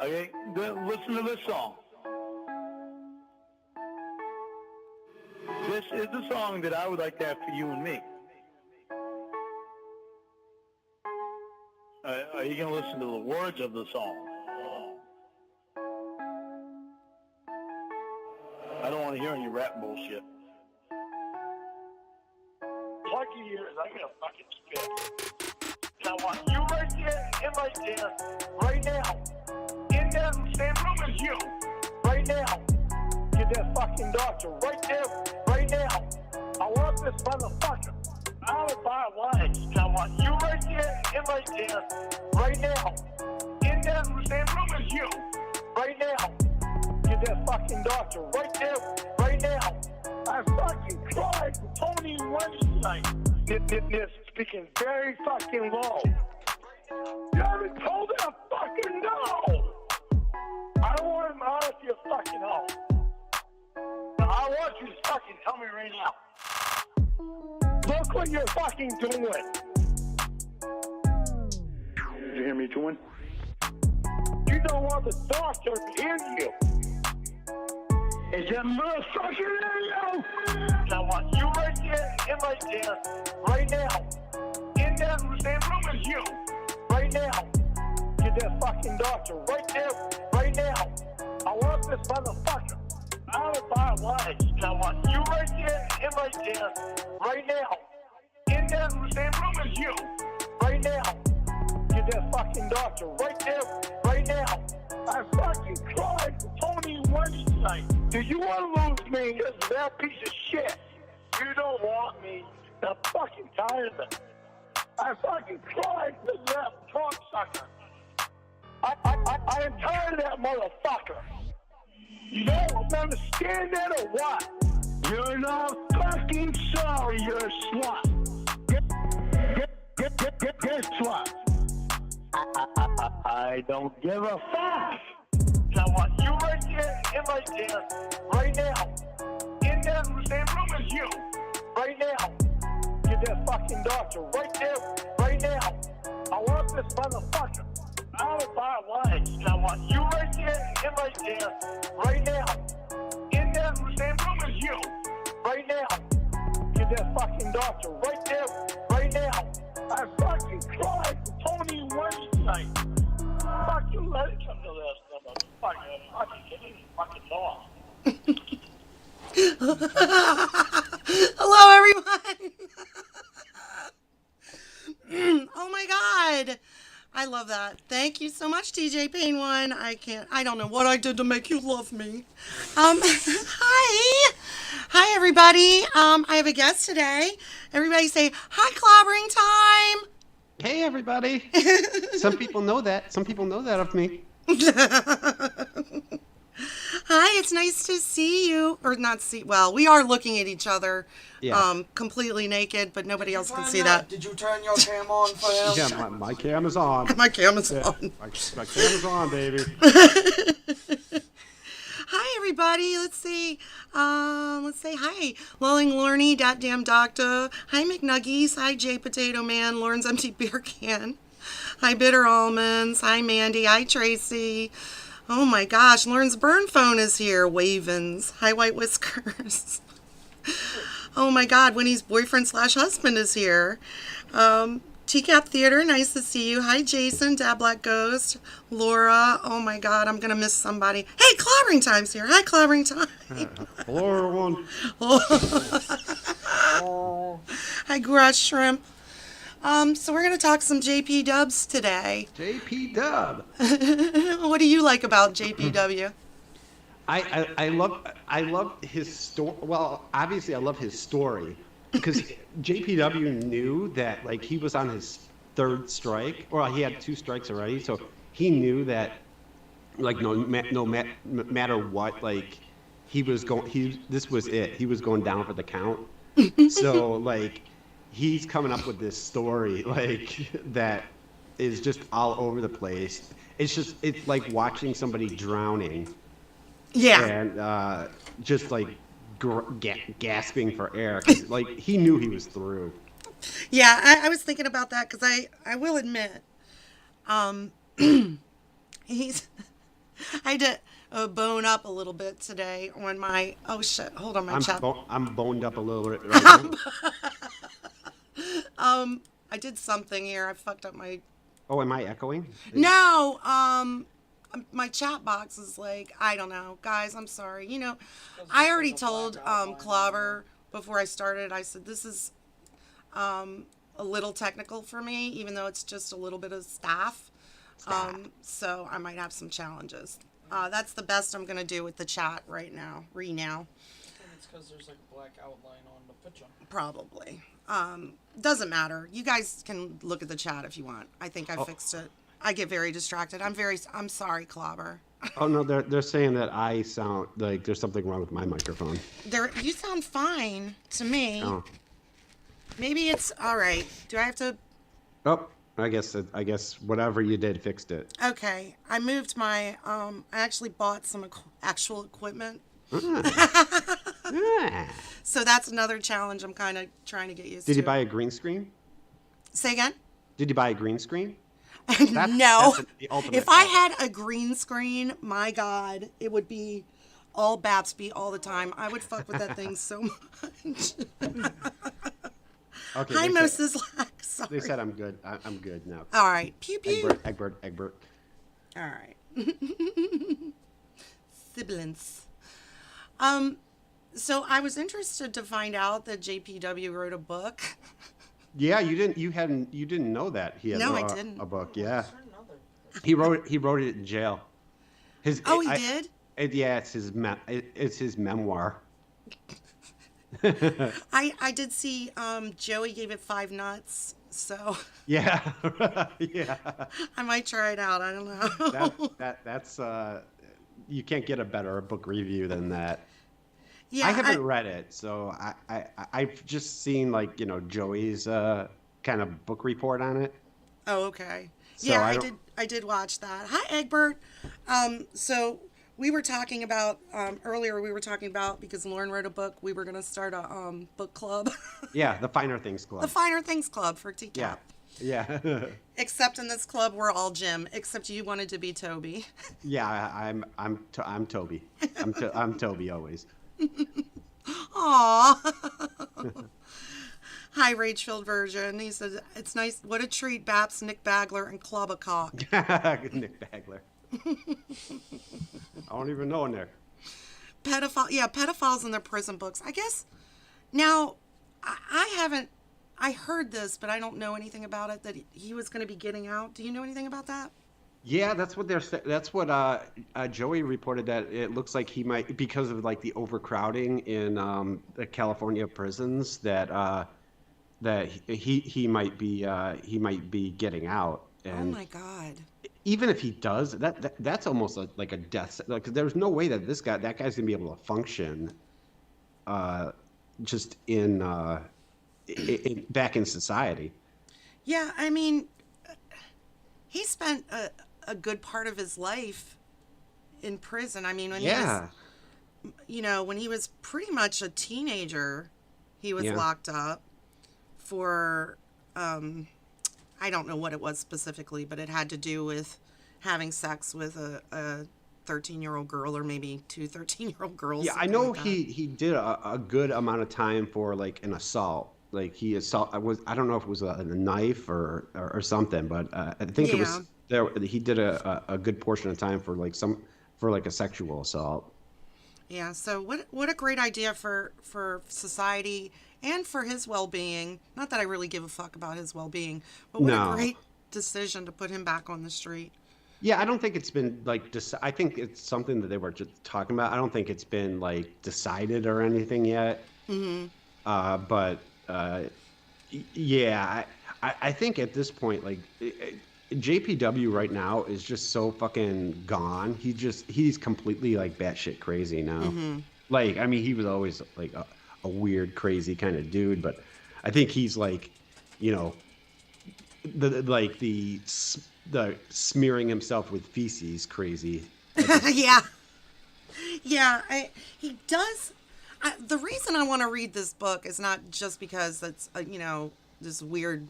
Okay, listen to this song. This is the song that I would like to have for you and me. Are you going to listen to the words of the song? I don't want to hear any rap bullshit. Plug your ears, I'm going to fucking spit. I want you right there and right there, right now. In that same room as you, right now. Get that fucking doctor right there, right now. I want this motherfucker out of my life. I want you right there and right there, right now. In that same room as you, right now. Get that fucking doctor right there, right now. I fucking cried for Tony Wednesday. It's speaking very fucking low. You haven't told him fucking no. I don't want him out of your fucking home. I want you to fucking tell me right now. Look what you're fucking doing. Did you hear me chewing? You don't want the doctor to hear you. Is that motherfucker in you? I want you right there and right there, right now. In that same room as you, right now. Get that fucking doctor right there, right now. I want this motherfucker out of my life. I want you right there and right there, right now. In that same room as you, right now. Get that fucking doctor right there, right now. I fucking cried for Tony Wednesday. Do you want to lose me because of that piece of shit? You don't want me. I'm fucking tired of it. I fucking cried because of that cocksucker. I am tired of that motherfucker. You don't understand that or what? You're not fucking sorry, you're a slut. Guess what? I don't give a fuck. I want you right there and right there, right now. In that same room as you, right now. Get that fucking doctor right there, right now. I want this motherfucker out of my life. I want you right there and right there, right now. In that same room as you, right now. Get that fucking doctor right there, right now. I fucking cried for Tony Wednesday. Fucking let it come to this. Fucking lost. Hello, everyone. Oh my God. I love that. Thank you so much, TJ Payne One. I don't know what I did to make you love me. Hi. Hi, everybody. I have a guest today. Everybody say, hi, Clobbering Time. Hey, everybody. Some people know that. Some people know that of me. Hi, it's nice to see you. Or not see. Well, we are looking at each other completely naked, but nobody else can see that. Did you turn your cam on for him? Yeah, my cam is on. My cam is on. My cam is on, baby. Hi, everybody. Let's say hi. Lulling Lorney, Dat Damn Doctor. Hi, McNuggies. Hi, J Potato Man. Lauren's Empty Beer Can. Hi, Bitter Almonds. Hi, Mandy. Hi, Tracy. Oh, my gosh. Lauren's burn phone is here. Wavens. Hi, White Whiskers. Oh, my God. Winnie's boyfriend/husband is here. Tcap Theater, nice to see you. Hi, Jason, Dad Black Ghost, Laura. Oh my God, I'm gonna miss somebody. Hey, Clobbering Time's here. Hi, Clobbering Time. Hello, everyone. Hi, Garage Shrimp. So we're gonna talk some JP Dubs today. JP Dub. What do you like about JPW? I love his story. Well, obviously, I love his story. Because JPW knew that, like, he was on his third strike, or he had 2 strikes already, so he knew that, like, no matter what, like, this was it. He was going down for the count. So, like, he's coming up with this story, like, that is just all over the place. It's like watching somebody drowning. Yeah. And just, like, gasping for air. Like, he knew he was through. Yeah, I was thinking about that because I will admit, He's. I had to bone up a little bit today on my. Oh shit! Hold on, my chat. I'm boned up a little bit right now. I did something here. I fucked up my. Oh, am I echoing? No. My chat box is like, I don't know, guys. I'm sorry. You know, I already told Clobber before I started. I said this is a little technical for me, even though it's just a little bit of staff. So I might have some challenges. That's the best I'm gonna do with the chat right now. Now. It's because there's like a black outline on the picture. Probably. Doesn't matter. You guys can look at the chat if you want. I think I fixed it. I get very distracted. I'm sorry, Clobber. Oh no, they're saying that I sound like there's something wrong with my microphone. You sound fine to me. Oh. Maybe it's all right. Do I have to? Oh, I guess whatever you did fixed it. Okay, I moved my. I actually bought some actual equipment. So that's another challenge I'm kind of trying to get used to. Did you buy a green screen? Say again? Did you buy a green screen? No. That's the ultimate If I had a green screen, my God, it would be all Babsby all the time. I would fuck with that thing so much. Okay, Hi, Moses Lack. Sorry. They said I'm good. I'm good now. All right. Pew pew. Egbert. All right. Sibilance. So I was interested to find out that JPW wrote a book. Yeah, you didn't know that he had I didn't. a book. Yeah, he wrote it in jail. He did? Yeah, it's his memoir. I did see Joey gave it 5 nuts, so Yeah, yeah. I might try it out. I don't know. That's you can't get a better book review than that. Yeah, I haven't read it, so I've just seen like Joey's kind of book report on it. Oh, okay. So Yeah, I did watch that. Hi, Egbert. So we were talking about earlier. We were talking about because Lauren wrote a book. We were gonna start a book club. Yeah, the Finer Things Club. The Finer Things Club for Tcap. Yeah. Yeah. Except in this club, we're all Jim. Except you wanted to be Toby. Yeah, I'm Toby. I'm Toby always. Aw. Hi, Rachfield version. He says it's nice. What a treat, Baps, Nick Bagler, and Clubbercock. Nick Bagler. I don't even know Nick. Pedophiles in their prison books. I guess. Now, I haven't. I heard this, but I don't know anything about it. That he was going to be getting out. Do you know anything about that? Yeah, that's what Joey reported, that it looks like he might, because of like the overcrowding in the California prisons, that he might be getting out. And oh my God! even if he does, that's almost like a death. Like, there's no way that that guy's gonna be able to function, just in back in society. Yeah, I mean, he spent a good part of his life in prison. I mean, when he was, when he was pretty much a teenager, he was locked up for, I don't know what it was specifically, but it had to do with having sex with a 13-year-old girl, or maybe 2 13-year-old girls. Yeah, I know like he did a good amount of time for like an assault. Like I don't know if it was a knife or something, but I think it was there. He did a good portion of time for like a sexual assault. Yeah. So what a great idea for society and for his well-being. Not that I really give a fuck about his well-being, but what a great decision to put him back on the street. Yeah, I don't think it's been like I think it's something that they were just talking about. I don't think it's been like decided or anything yet. Mm-hmm. But yeah, I think at this point, like JPW right now is just so fucking gone. He's completely like batshit crazy now. Mm-hmm. Like, I mean, he was always like a weird, crazy kind of dude, but I think he's like, the smearing himself with feces crazy. Yeah, he does. The reason I want to read this book is not just because it's, this weird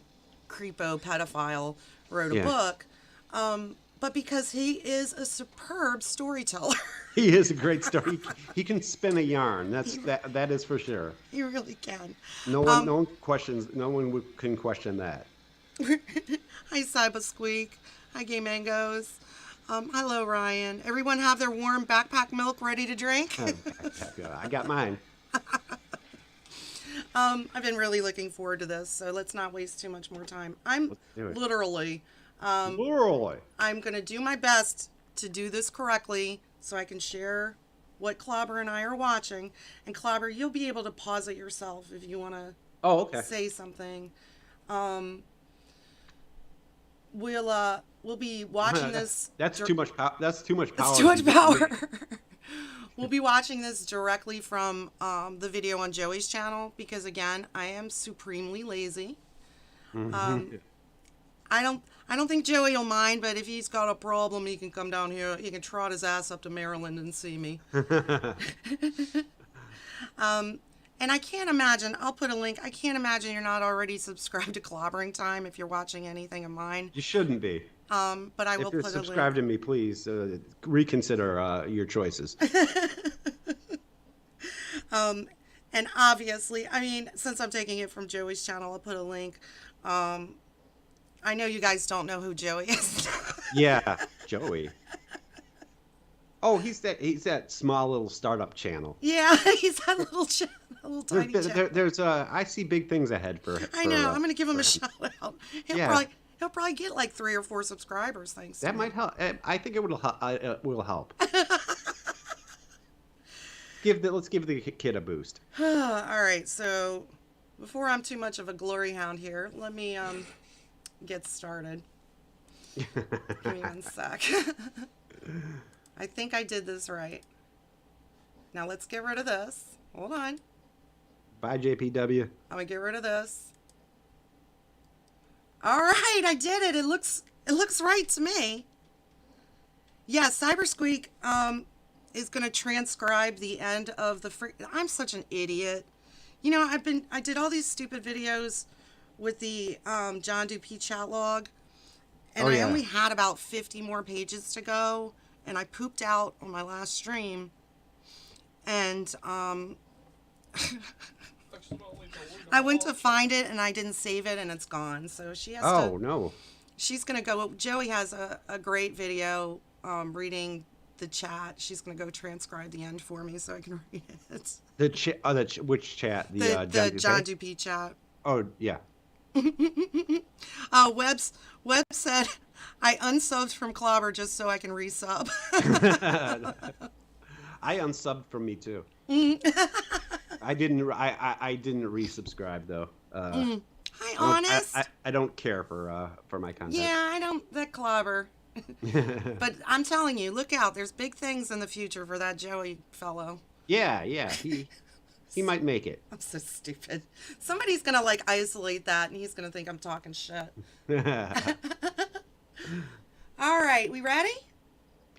creepo pedophile wrote a book, but because he is a superb storyteller. He is a great story. He can spin a yarn. That is for sure. He really can. No one questions. No one can question that. Hi, Cyber Squeak. Hi, Gay Mangoes. Hello, Ryan. Everyone have their warm backpack milk ready to drink? I got mine. I've been really looking forward to this, so let's not waste too much more time. I'm literally I'm going to do my best to do this correctly so I can share what Clobber and I are watching. And Clobber, you'll be able to pause it yourself if you want to say something. We'll be watching this. That's too much power. That's too much power. It's too much power. We'll be watching this directly from the video on Joey's channel because, again, I am supremely lazy. I don't think Joey will mind, but if he's got a problem, he can come down here. He can trot his ass up to Maryland and see me. And I can't imagine, I'll put a link, I can't imagine you're not already subscribed to Clobbering Time if you're watching anything of mine. You shouldn't be. But I will put a link. If you're subscribed to me, please reconsider your choices. And obviously, I mean, since I'm taking it from Joey's channel, I'll put a link. I know you guys don't know who Joey is. Yeah, Joey. Oh, he's that small little startup channel. Yeah, he's that little tiny channel. There's I see big things ahead for. I know. I'm gonna give him a shout out. He'll probably get like 3 or 4 subscribers. Thanks. That might help. I think it will help. Let's give the kid a boost. All right. So before I'm too much of a glory hound here, let me get started. Give me one sec. I think I did this right. Now let's get rid of this. Hold on. Bye, JPW. I'm gonna get rid of this. All right, I did it. It looks right to me. Yeah, Cybersqueak is gonna transcribe the end of the I'm such an idiot. You know, I did all these stupid videos with the John Dupee chat log, and I only had about 50 more pages to go. And I pooped out on my last stream, and I went to find it, and I didn't save it, and it's gone. So she has to... Oh, no. She's going to go... Joey has a great video reading the chat. She's going to go transcribe the end for me so I can read it. Which chat? The John Dupee chat. Oh, yeah. Webb said, I unsubbed from Clobber just so I can resub. I unsubbed from me too. I didn't resubscribe though. Hi, Honest. I don't care for my content. Yeah, I don't. That Clobber. But I'm telling you, look out. There's big things in the future for that Joey fellow. Yeah. He might make it. I'm so stupid. Somebody's going to like isolate that and he's going to think I'm talking shit. All right. We ready?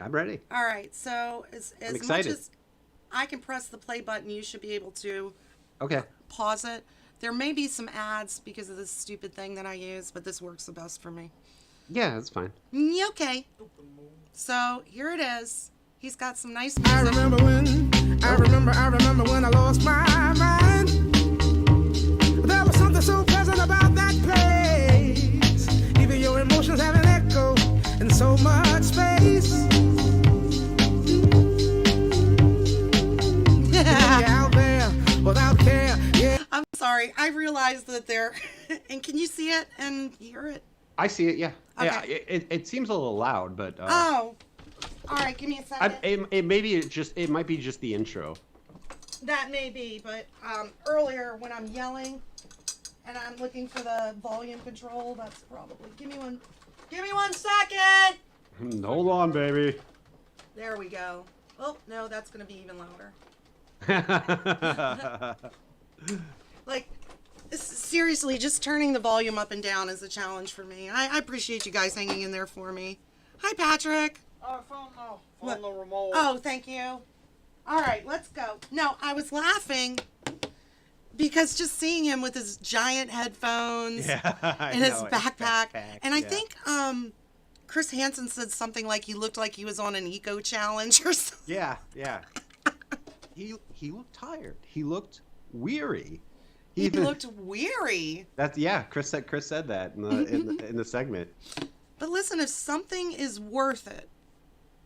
I'm ready. All right. So as much as I can press the play button, you should be able to pause it. There may be some ads because of this stupid thing that I use, but this works the best for me. Yeah, that's fine. Okay. So here it is. He's got some nice music. I remember when I lost my mind. There was something so pleasant about that place. Even your emotions have an echo in so much space. Out there without care. Yeah. I'm sorry. I realized that there. And can you see it and hear it? I see it. Yeah. Okay. Yeah. It seems a little loud, but. Oh. All right. Give me a second. It might be just the intro. That may be, but earlier when I'm yelling and I'm looking for the volume control, that's probably. Give me one second. Hold on, baby. There we go. Oh no, that's gonna be even louder. Like, seriously, just turning the volume up and down is a challenge for me. I appreciate you guys hanging in there for me. Hi, Patrick. I found the remote. Oh, thank you. All right, let's go. No, I was laughing because just seeing him with his giant headphones and his backpack. And I think Chris Hansen said something like he looked like he was on an eco challenge or something. Yeah. He looked tired. He looked weary. He looked weary. Chris said that in the segment. But listen, if something is worth it,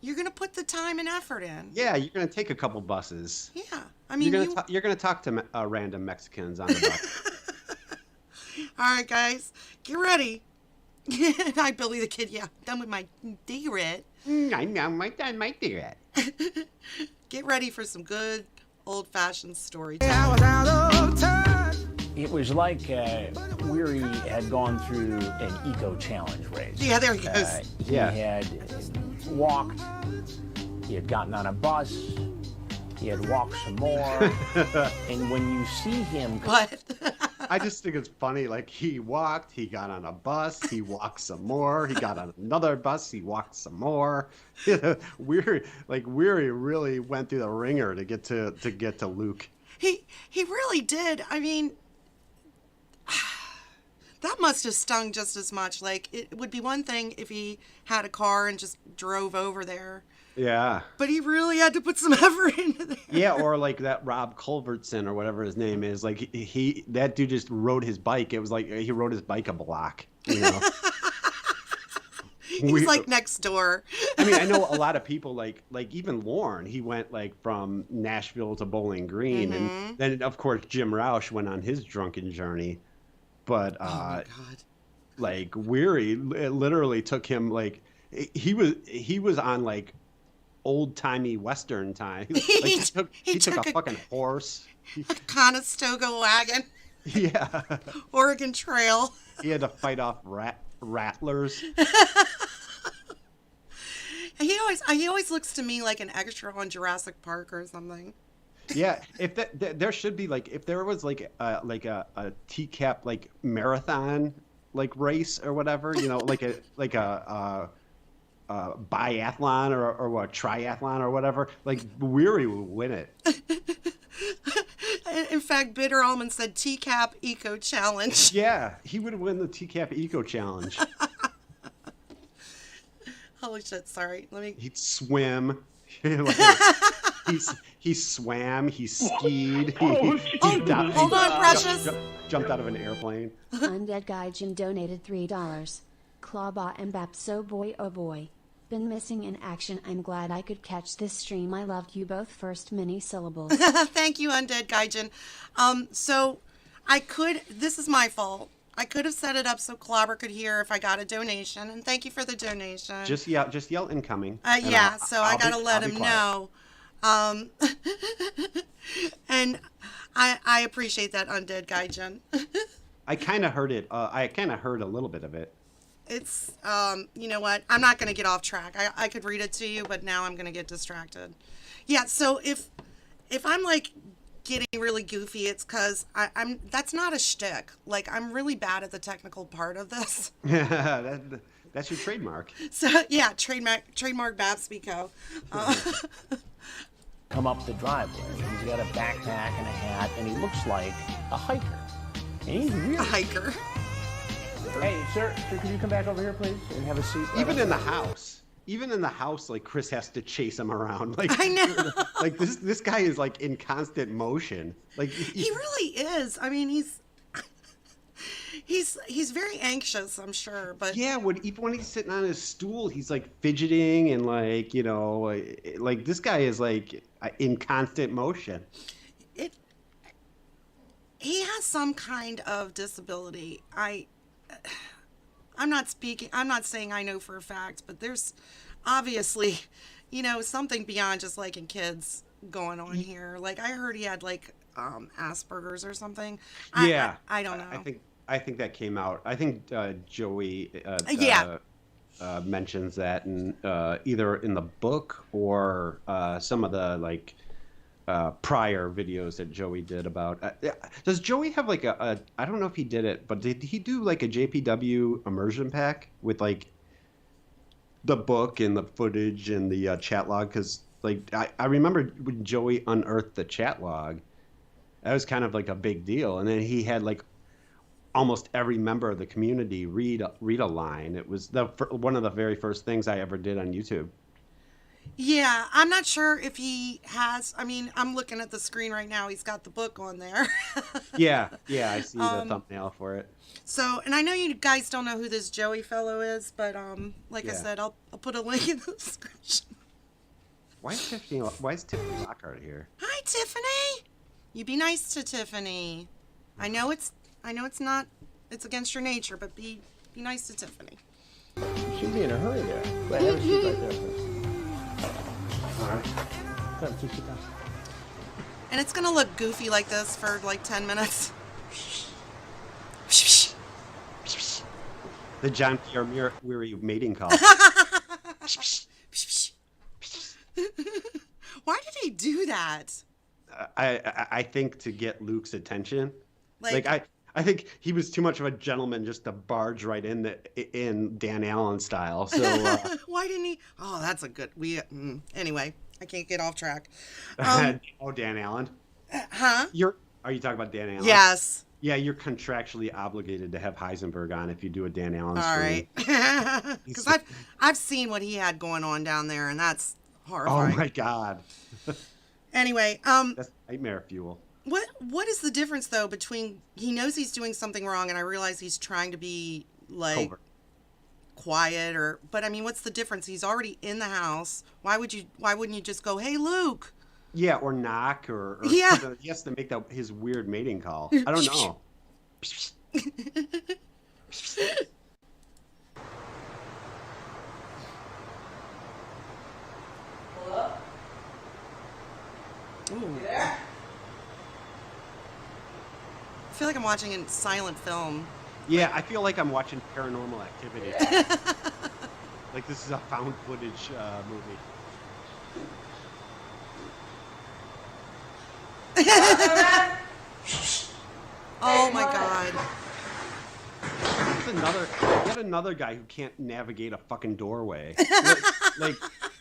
you're gonna put the time and effort in. Yeah, you're gonna take a couple buses. Yeah, I mean, you're gonna talk to random Mexicans on the bus. All right, guys, get ready. Hi, Billy the Kid. Yeah, done with my cigarette. I'm done my cigarette. Get ready for some good old-fashioned story. I was out of touch. It was like Weary had gone through an eco challenge race. Yeah, there he goes. He had walked, he had gotten on a bus, he had walked some more, and when you see him... What? I just think it's funny, like, he walked, he got on a bus, he walked some more, he got on another bus, he walked some more. Weary really went through the ringer to get to Luke. He really did. I mean, that must have stung just as much. Like, it would be one thing if he had a car and just drove over there. Yeah. But he really had to put some effort into there. Yeah, or like that Rob Culvertson or whatever his name is. Like that dude just rode his bike. It was like he rode his bike a block, you know. He was like next door. I mean, I know a lot of people like even Lorne, he went like from Nashville to Bowling Green, and then of course Jim Roush went on his drunken journey. But oh my God. Like Weary, it literally took him like he was on like old-timey Western time. Like, he took a fucking horse. A Conestoga wagon. Yeah. Oregon Trail. He had to fight off rattlers. He always looks to me like an extra on Jurassic Park or something. Yeah, if there should be like if there was like a Tcap like marathon like race or whatever, you know, like a biathlon or a triathlon or whatever, like Weary would win it. In fact, Bitter Almond said Tcap Eco Challenge. Yeah, he would win the Tcap Eco Challenge. Holy shit! Sorry, He'd swim. He swam. He skied. Hold on, Precious. Jumped out of an airplane. Undead Guy Jim donated $3. Clawbot and Bapso boy oh boy. Been missing in action. I'm glad I could catch this stream. I loved you both. First mini syllables. Thank you, Undead Gaijin. So this is my fault. I could have set it up so Clobber could hear if I got a donation, and thank you for the donation. Just yell incoming. Yeah, I gotta let him know. And I appreciate that, Undead Gaijin. I kind of heard it. I kind of heard a little bit of it. It's, you know what? I'm not going to get off track. I could read it to you, but now I'm going to get distracted. Yeah, so if I'm, like, getting really goofy, it's because that's not a shtick. Like, I'm really bad at the technical part of this. That's your trademark. So, yeah, trademark Babspeako. Come up the driveway. He's got a backpack and a hat, and he looks like a hiker. And he's really... A hiker. Hey, sir, could you come back over here, please, and have a seat? Even in the house, like Chris has to chase him around. Like I know. Like this guy is like in constant motion. Like he really is. I mean, he's very anxious, I'm sure. But yeah, when he's sitting on his stool, he's like fidgeting and like, you know, like this guy is like in constant motion. He has some kind of disability. I'm not saying I know for a fact, but there's obviously, you know, something beyond just liking kids going on here. Like I heard he had like Asperger's or something. Yeah. I don't know. I think that came out. I think Joey mentions that in either in the book or some of the like prior videos that Joey did about. Does Joey have like I don't know if he did it, but did he do like a JPW immersion pack with like the book and the footage and the chat log? Because like I remember when Joey unearthed the chat log, that was kind of like a big deal. And then he had like almost every member of the community read a line. It was one of the very first things I ever did on YouTube. Yeah, I'm not sure if he has. I mean, I'm looking at the screen right now. He's got the book on there. Yeah, I see the thumbnail for it. So, and I know you guys don't know who this Joey fellow is, but like I said, I'll put a link in the description. Why is Tiffany Lockhart here? Hi, Tiffany. You be nice to Tiffany. I know it's not. It's against your nature, but be nice to Tiffany. You should be in a hurry there. But have a seat right there. All right. Come, sit down. And it's gonna look goofy like this for like 10 minutes. The John Pierre Weary mating call. Why did he do that? I think to get Luke's attention. Like I think he was too much of a gentleman just to barge right in Dan Allen style. So why didn't he? Oh, that's a good. Anyway, I can't get off track. Dan Allen. Huh? Are you talking about Dan Allen? Yes. Yeah, you're contractually obligated to have Heisenberg on if you do a Dan Allen stream. All right. Because I've seen what he had going on down there, and that's horrifying. Oh my God. Anyway, that's nightmare fuel. What is the difference though between he knows he's doing something wrong, and I realize he's trying to be like quiet, but I mean, what's the difference? He's already in the house. Why wouldn't you just go, "Hey, Luke"? Yeah, or knock, or yeah. He has to make his weird mating call. I don't know. Ooh. I feel like I'm watching a silent film. Yeah, I feel like I'm watching Paranormal Activity. Like this is a found footage movie. Oh my God. Yet another guy who can't navigate a fucking doorway. like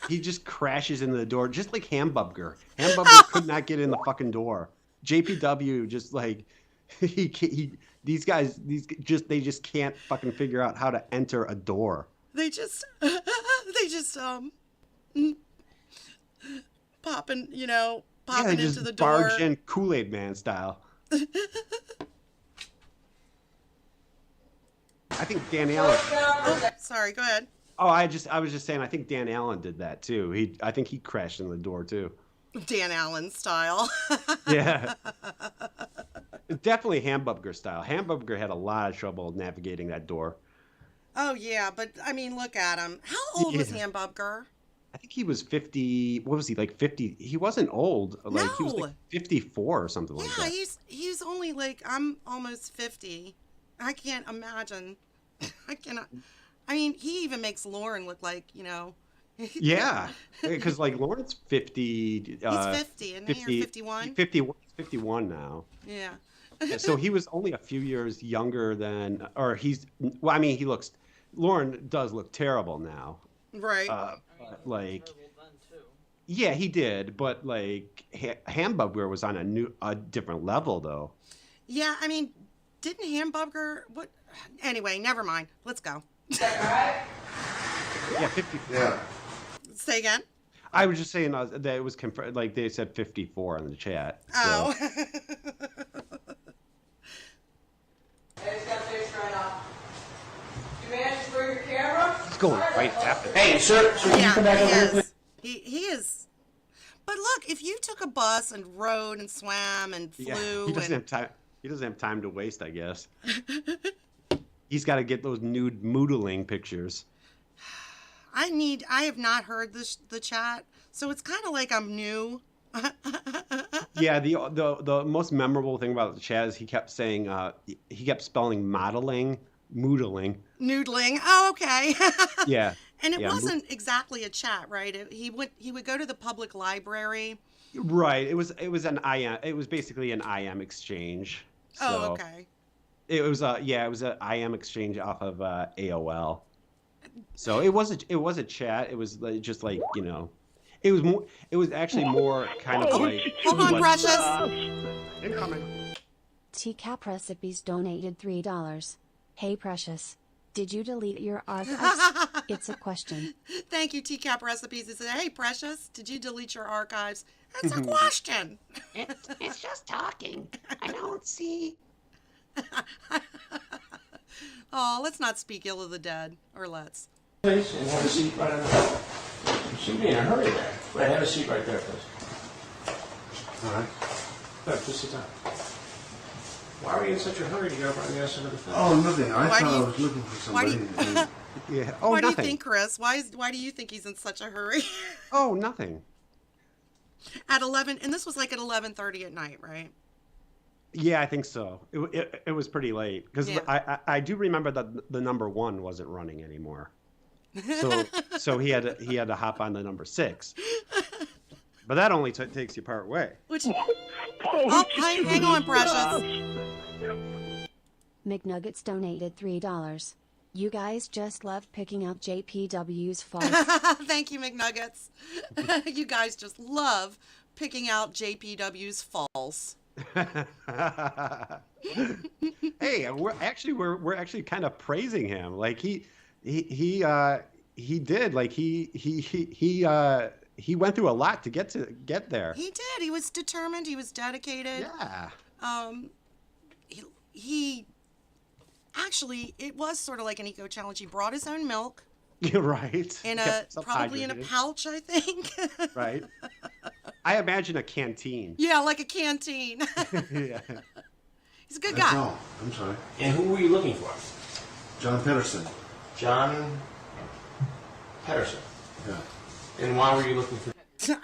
he just crashes into the door, just like Hambubger. Hambubger could not get in the fucking door. JPW just like these guys just can't fucking figure out how to enter a door. They just popping into the door. Barge in Kool-Aid Man style. I think Dan Allen. Oh, sorry, go ahead. Oh, I was just saying. I think Dan Allen did that too. I think he crashed in the door too. Dan Allen style. Yeah. Definitely Hambubger style. Hambubger had a lot of trouble navigating that door. Oh yeah, but I mean, look at him. How old was Hambubger? I think he was 50. What was he, like 50? He wasn't old. Like he was like 54 or something like that. Yeah, he's only like, I'm almost 50. I can't imagine. I cannot. I mean, he even makes Lauren look like, Yeah, because like Lauren's 50. He's 50, isn't he? Or 51? 51 now. Yeah. So he was only a few years younger than, Lauren does look terrible now. Right. Like, yeah, he did, but like Hambubger was on a different level though. Yeah, I mean, didn't Hambubger, what? Anyway, never mind. Let's go. Yeah, 50. Yeah. Say again? I was just saying that it was confirmed. Like they said 54 in the chat. So. Oh. Hey, it's got face right off. You managed to bring your camera? He's going right after. Hey, sir, can you come back over here, please? He is. But look, if you took a bus and rode and swam and flew, he doesn't have time. He doesn't have time to waste, I guess. He's got to get those nude moodling pictures. I have not heard the chat, so it's kind of like I'm new. Yeah, the most memorable thing about the chat is he kept saying he kept spelling modeling, moodling. Noodling. Oh, okay. Yeah. And it wasn't exactly a chat, right? He would go to the public library. Right. It was an IM. It was basically an IM exchange. So oh, okay. It was an IM exchange off of AOL. So it was a chat. It was just like, it was actually more kind of like. Hold on, Precious. Incoming. Tcap Recipes donated $3. Hey Precious, did you delete your archives? It's a question. Thank you, Tcap Recipes. It said, hey, Precious, did you delete your archives? It's a question. It's just talking. I don't see. Oh, let's not speak ill of the dead. Or let's. Please, and have a seat right on there. You seem to be in a hurry there. Right, have a seat right there, please. All right. Good, just sit down. Why were you in such a hurry to get up on the other side of the fence? Oh, nothing. I Why thought do you- I was looking for why do somebody. you- and- Yeah. Oh, Why do you nothing. think, Chris? Why do you think he's in such a hurry? Oh, nothing. At 11, and this was like at 11:30 at night, right? Yeah, I think so. It was pretty late because Yeah. I do remember that the number 1 wasn't running anymore. So he had to hop on the number 6. But that only takes you part way. Which? Oh, hang on, Precious. McNuggets donated $3. You guys just love picking out JPW's faults. Thank you, McNuggets. You guys just love picking out JPW's faults. Hey, we're actually kind of praising him. Like he did. Like he went through a lot to get there. He did. He was determined. He was dedicated. Yeah. He actually, it was sort of like an eco challenge. He brought his own milk. You're right. Probably in a pouch, I think. Right. I imagine a canteen. Yeah, like a canteen. Yeah. He's a good That's guy. all. I'm sorry. And who were you looking for? John Petterson. John Petterson. Yeah. And why were you looking for?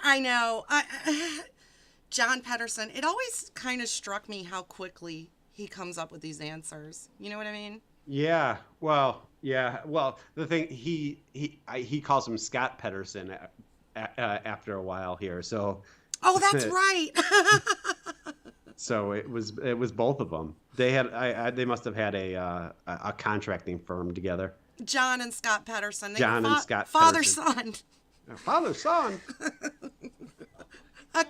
I know. John Petterson. It always kind of struck me how quickly he comes up with these answers. You know what I mean? Yeah. Well. Yeah. Well, the thing he calls him Scott Petterson after a while here. So. Oh, that's right. So it was both of them. They must have had a contracting firm together. John and Scott Petterson. John and Scott father Petterson. son. Father son. A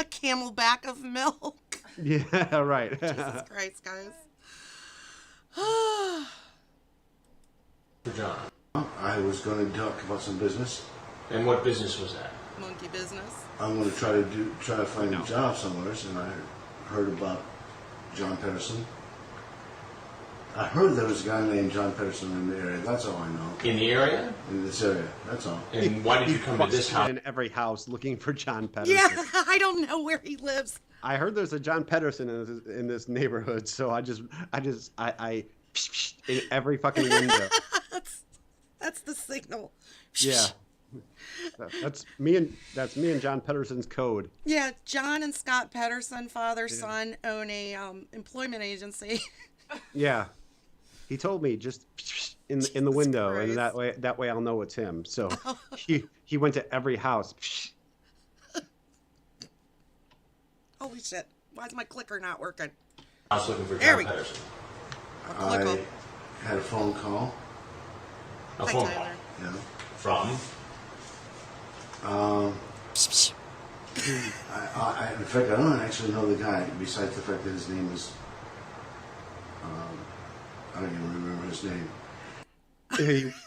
camelback of milk. Yeah. Right. Jesus Christ, guys. For John. I was going to talk about some business. And what business was that? Monkey business. I'm going to try to find a job somewhere, and I heard about John Petterson. I heard there was a guy named John Petterson in the area. That's all I know. In the area? In this area. That's all. And why did you come to this house? In every house looking for John Petterson. Yeah, I don't know where he lives. I heard there's a John Petterson in this neighborhood, so I in every fucking window. That's the signal. Yeah. That's me and John Petterson's code. Yeah, John and Scott Petterson, father son, own a employment agency. Yeah. He told me just in the window, Christ. and that way I'll know it's him. So he went to every house. Holy shit! Why is my clicker not working? I was looking for There John we go. Petterson. I had a phone call. A Hi, phone Tyler. call. Yeah. From? In fact, I don't actually know the guy, besides the fact that his name is... I don't even remember his name.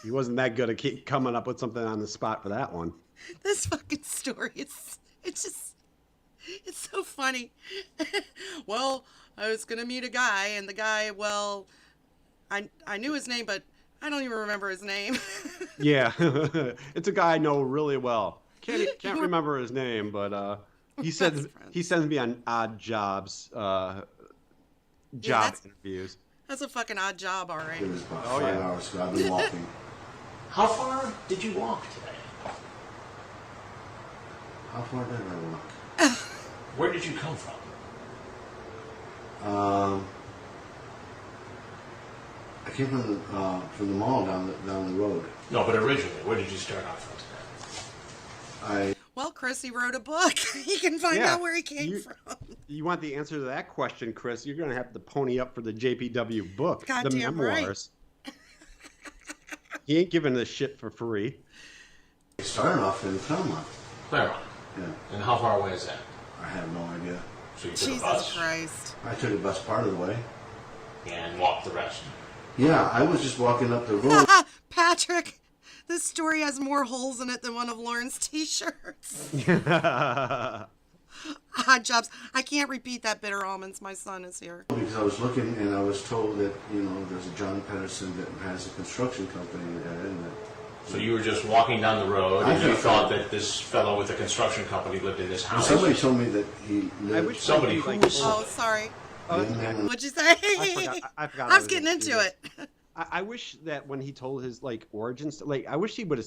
He wasn't that good at coming up with something on the spot for that one. This fucking story it's so funny. Well, I was gonna meet a guy, and the guy, well, I knew his name, but I don't even remember his name. Yeah, it's a guy I know really well. Can't remember his name, but he sends me on odd jobs, interviews. That's a fucking odd job, all right. It was about 5 hours ago. I've been walking. How far did you walk today? How far did I walk? Where did you come from? I came from the mall down the road. No, but originally, where did you start off from today? Well, Chris, he wrote a book. You can find out where he came from. You want the answer to that question, Chris? You're gonna have to pony up for the JPW book, the Goddamn memoirs. Right. He ain't giving this shit for free. I started off in Claremont. Claremont. Yeah. And how far away is that? I have no idea. So you took a Jesus bus Christ. I took a bus part of the way. and walked the rest. Yeah, I was just walking up the road. Patrick, this story has more holes in it than one of Lauren's t-shirts. Odd jobs. I can't repeat that, Bitter Almonds. My son is here. Because I was looking and I was told that, there's a John Petterson that has a construction company there. And So you were just walking down the road and you thought that this fellow with the construction company lived in this house? somebody told me that he lived. Somebody who was... Oh, sorry. Man, What'd you say? I forgot I was getting into it. I wish that when he told his origins, I wish he would have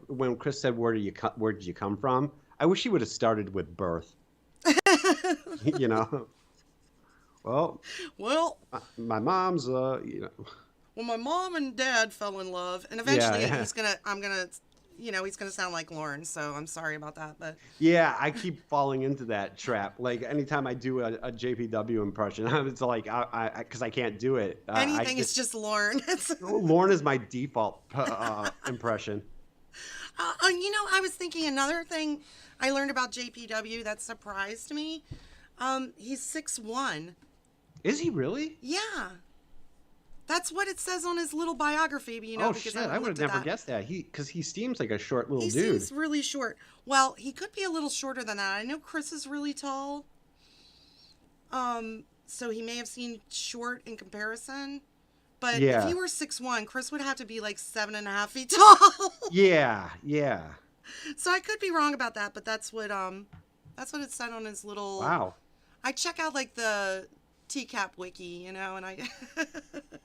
when Chris said where did you come from, I wish he would have started with birth. Well, my mom's well, my mom and dad fell in love, and eventually he's gonna sound like Lauren, so I'm sorry about that, but yeah, I keep falling into that trap. Like anytime I do a JPW impression, it's like because I can't do it. Anything is just Lauren. Lauren is my default impression. I was thinking another thing I learned about JPW that surprised me. He's 6'1". Is he really? Yeah. That's what it says on his little biography, Oh, because shit, I would have never guessed that. Because he seems like a short little dude. He seems really short. Well, he could be a little shorter than that. I know Chris is really tall. So he may have seemed short in comparison. But if he were 6'1", Chris would have to be like 7.5 feet tall. Yeah. So I could be wrong about that, but that's what it said on his little. Wow. I check out the Tcap wiki, and I.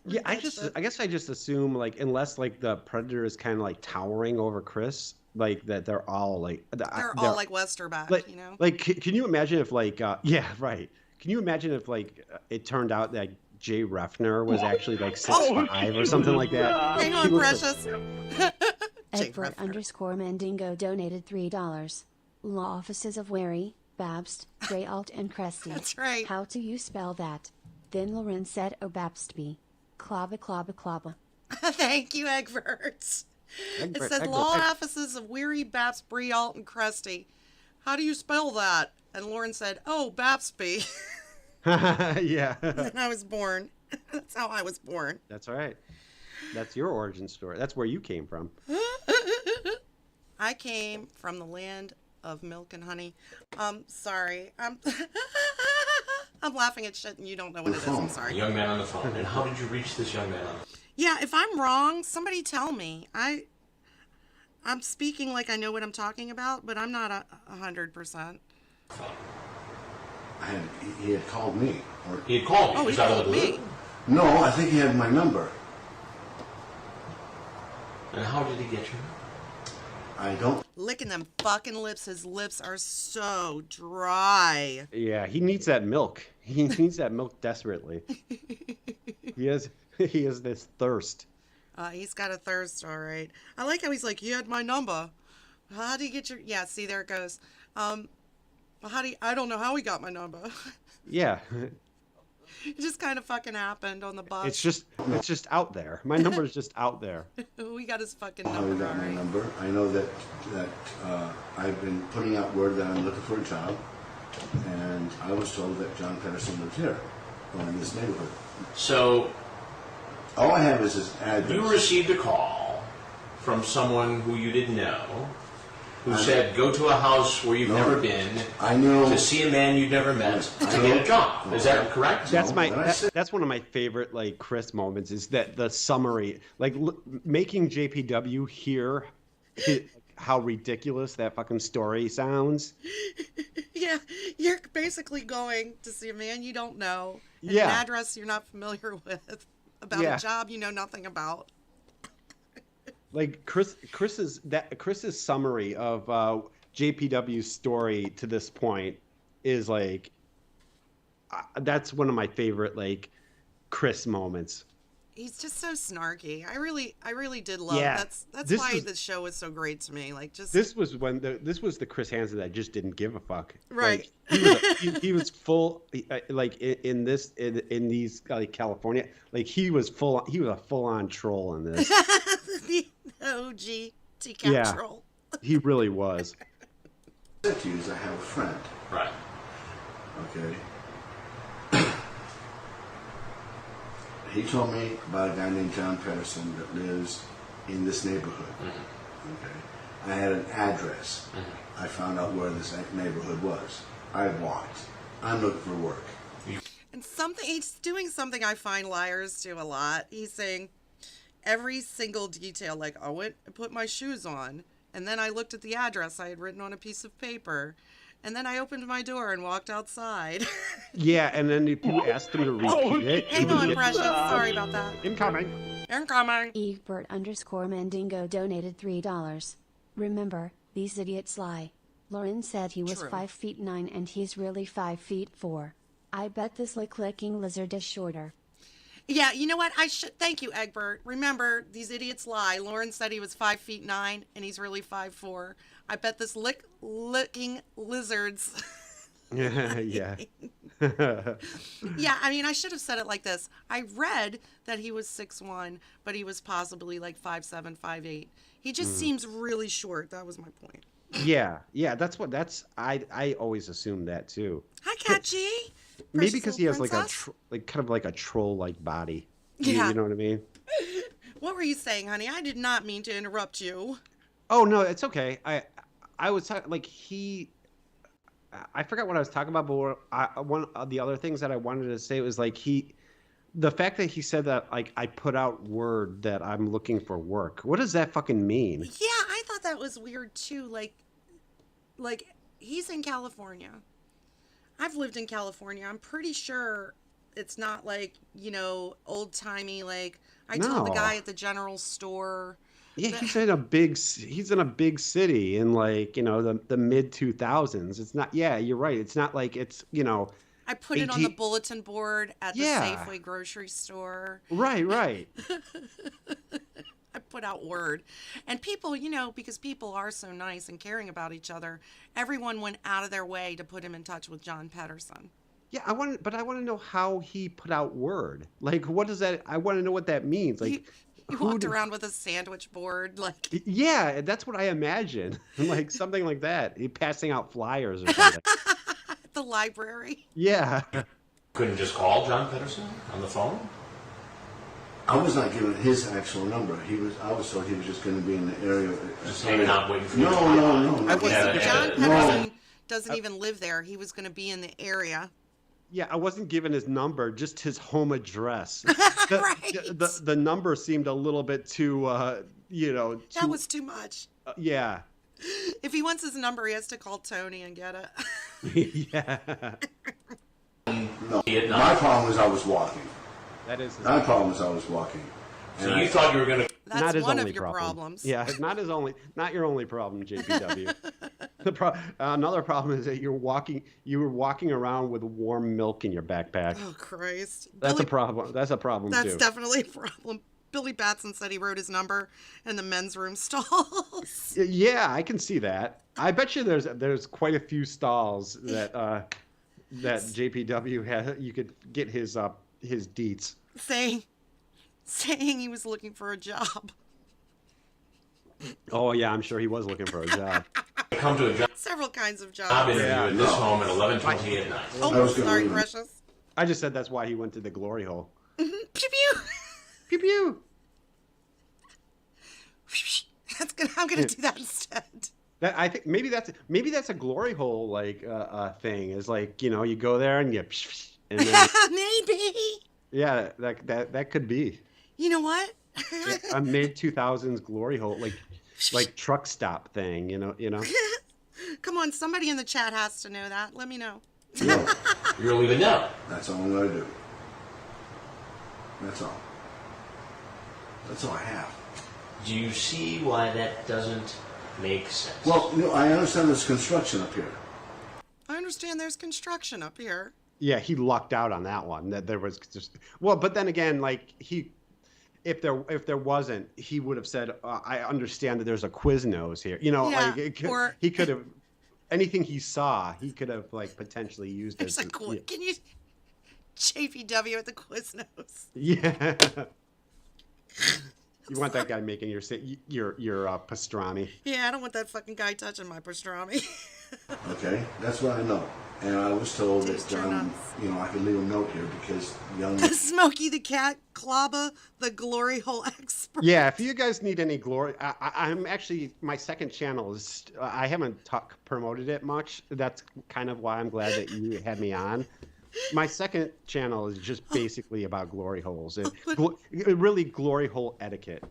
Yeah, I guess I just assume unless the Predator is kind of towering over Chris, that they're all they're all like Westerback, Can you imagine if yeah, right. Can you imagine if it turned out that Jay Refner was actually 6'5" or something like that? Hang on, precious. Edward_Mandingo donated $3. Law offices of Wary, Babst, Greyalt, and Cresty. That's right. How do you spell that? Then Lauren said, "Oh, Babstby. Clobba, clobba, clobba." Thank you, Egbert. It said law offices of Weary, Babst, Greyalt, and Cresty. How do you spell that? And Lauren said, "Oh, Babsby." Yeah. And I was born. That's how I was born. That's right. That's your origin story. That's where you came from. I came from the land of milk and honey. Sorry. I'm laughing at shit and you don't know what it is. I'm sorry. A young man on the phone. And how did you reach this young man on the phone? Yeah, if I'm wrong, somebody tell me. I'm speaking like I know what I'm talking about, but I'm not 100%. He had called me. He had called me. Oh, he called me. No, I think he had my number. And how did he get your number? I don't. Licking them fucking lips. His lips are so dry. Yeah, he needs that milk. He needs that milk desperately. He has this thirst. He's got a thirst, all right. I like how he's like, "You had my number. How do you get your?" Yeah, see, there it goes. I don't know how he got my number. Yeah. It just kind of fucking happened on the bus. It's just out there. My number is just out there. We got his fucking How number. he got my number. I know that I've been putting out word that I'm looking for a job, and I was told that John Petterson lives here, or in this neighborhood. So, all I have is his address. You received a call from someone who you didn't know, who said, "Go to a house where you've never been. I know to see a man you've never met to get a job." Is that correct? That's that's one of my favorite Chris moments is that the summary, making JPW hear how ridiculous that fucking story sounds. Yeah, you're basically going to see a man you don't know, and an address you're not familiar with, about a job you know nothing about. Chris's summary of JPW's story to this point is that's one of my favorite Chris moments. He's just so snarky. I really did love. Yeah, that's why the show was so great to me. This was the Chris Hansen that just didn't give a fuck. Right. He was full in these California. He was a full on troll in this. The OG Tcap troll. He really was. I said to you is I have a friend. Right. Okay. He told me about a guy named John Petterson that lives in this neighborhood. Okay. I had an address. I found out where this neighborhood was. I walked. I'm looking for work. And he's doing something I find liars do a lot. He's saying every single detail, like, I went and put my shoes on, and then I looked at the address I had written on a piece of paper, and then I opened my door and walked outside. Yeah, and then if you asked him to repeat it, he Hang would on, get- Precious. Sorry about that. Incoming. Incoming. Egbert_Mandingo donated $3. Remember, these idiots lie. Lauren said he was True. 5'9" and he's really 5'4". I bet this licking lizard is shorter. Yeah, you know what? Thank you, Egbert. Remember, these idiots lie. Lauren said he was 5'9" and he's really 5'4". I bet this licking lizards. Yeah. Yeah, I mean, I should have said it like this. I read that he was 6'1", but he was possibly like 5'7", 5'8". He just seems really short. That was my point. Yeah. I always assumed that too. Hi, Catchy. Maybe Precious because he has little like princess. kind of like a troll-like body. Yeah. You know what I mean? What were you saying, honey? I did not mean to interrupt you. Oh no, it's okay. I was like I forgot what I was talking about, but one of the other things that I wanted to say was like the fact that he said that like I put out word that I'm looking for work. What does that fucking mean? Yeah, I thought that was weird too. Like he's in California. I've lived in California. I'm pretty sure it's not like, old timey. Like I told the No. guy at the general store. Yeah, he's in a big city in like, the mid 2000s. It's not, yeah, you're right. It's not like it's, I put it on the bulletin board at the Yeah. Safeway grocery store. right. I put out word. And people, because people are so nice and caring about each other, everyone went out of their way to put him in touch with John Petterson. Yeah, I want to know how he put out word. Like, what does that, I want to know what that means. Like, He walked around with a sandwich board, like... Yeah, that's what I imagine. Like, something like that. He passing out flyers or something. at the library. Yeah. Couldn't just call John Petterson on the phone? I was not given his actual number. I was told he was just going to be in the area. Just hanging out waiting for you to No. Okay, so Yeah, John yeah. Petterson doesn't even live there. He was going to be in the area. Yeah, I wasn't given his number, just his home address. Right. The number seemed a little bit too, That was too much. yeah. If he wants his number, he has to call Tony and get it. Yeah. No. My problem was I was walking. That is. My problem was I was walking. So you thought you were going to... That's not his one only of your problem. problems. Yeah, not your only problem, JPW. Another problem is that you were walking around with warm milk in your backpack. Oh, Christ. That's a problem. That's a problem That's too. definitely a problem. Billy Batson said he wrote his number in the men's room stalls. Yeah, I can see that. I bet you there's quite a few stalls that JPW has. You could get his deets. saying he was looking for a job. Oh yeah, I'm sure he was looking for a job. come to a job Several kinds of interview jobs. Yeah. at this home at 11:20 at night. Oh, sorry, Precious. I just said that's why he went to the glory hole. Pew pew. Pew pew. I'm gonna do that instead. That I think maybe that's a glory hole like thing. Is like you go there and you and then, Maybe. yeah that could be You know what? a mid 2000s glory hole like truck stop thing. You know. Come on, somebody in the chat has to know that. Let me know. No, You're leaving now. that's all I'm going to do. That's all. That's all I have. Do you see why that doesn't make sense? Well, I understand there's construction up here. I understand there's construction up here. Yeah, he lucked out on that one. That there was just but then again, like if there wasn't, he would have said, "I understand that there's a Quiznos here." Yeah, he could have anything he saw, he could have like potentially used There's as a quiz. Can you JPW at the Quiznos? yeah. You want that guy making your pastrami? Yeah, I don't want that fucking guy touching my pastrami. Okay, that's what I know. And I was told that, Taste your nuts. I could leave a note here because young. Smokey the Cat, Clobber, the glory hole expert. Yeah, if you guys need any glory, I'm actually, my second channel is, I haven't promoted it much. That's kind of why I'm glad that you had me on. My second channel is just basically about glory holes and really glory hole etiquette.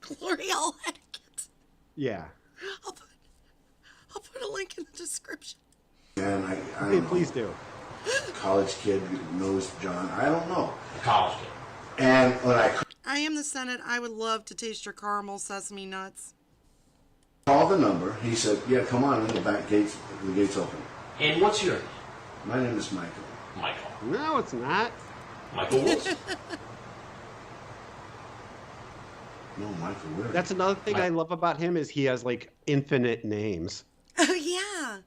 Glory hole etiquette. Yeah. I'll put a link in the description. And Hey, please do. College kid knows John. I don't know. College kid. And when I am the Senate. I would love to taste your caramel sesame nuts. called the number, he said, "Yeah, come on in. The gates open." And what's your name? My name is Michael. Michael. No, it's not. Michael Wilson. No, Michael. Where? That's another thing I love about him is he has like infinite names. Oh yeah.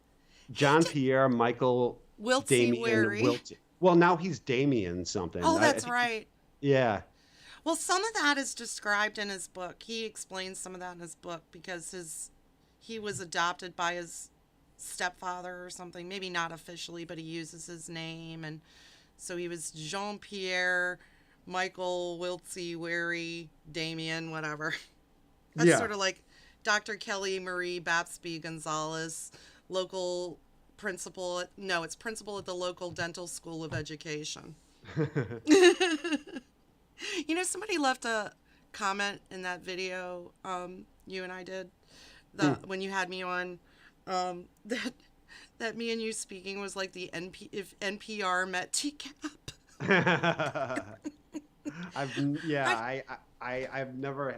John Pierre, Michael, Wiltsy Damien, Wary. Wiltsy. Well, now he's Damien something. Oh, that's right. Yeah. Well, some of that is described in his book. He explains some of that in his book because he was adopted by his stepfather or something. Maybe not officially, but he uses his name, and so he was Jean Pierre, Michael, Wiltsy, Wary, Damien, whatever. That's sort of like Dr. Kelly Marie Bapsby Gonzalez, local principal. It's principal at the local dental school of education. Somebody left a comment in that video you and I did when you had me on that me and you speaking was like if NPR met Tcap. I've never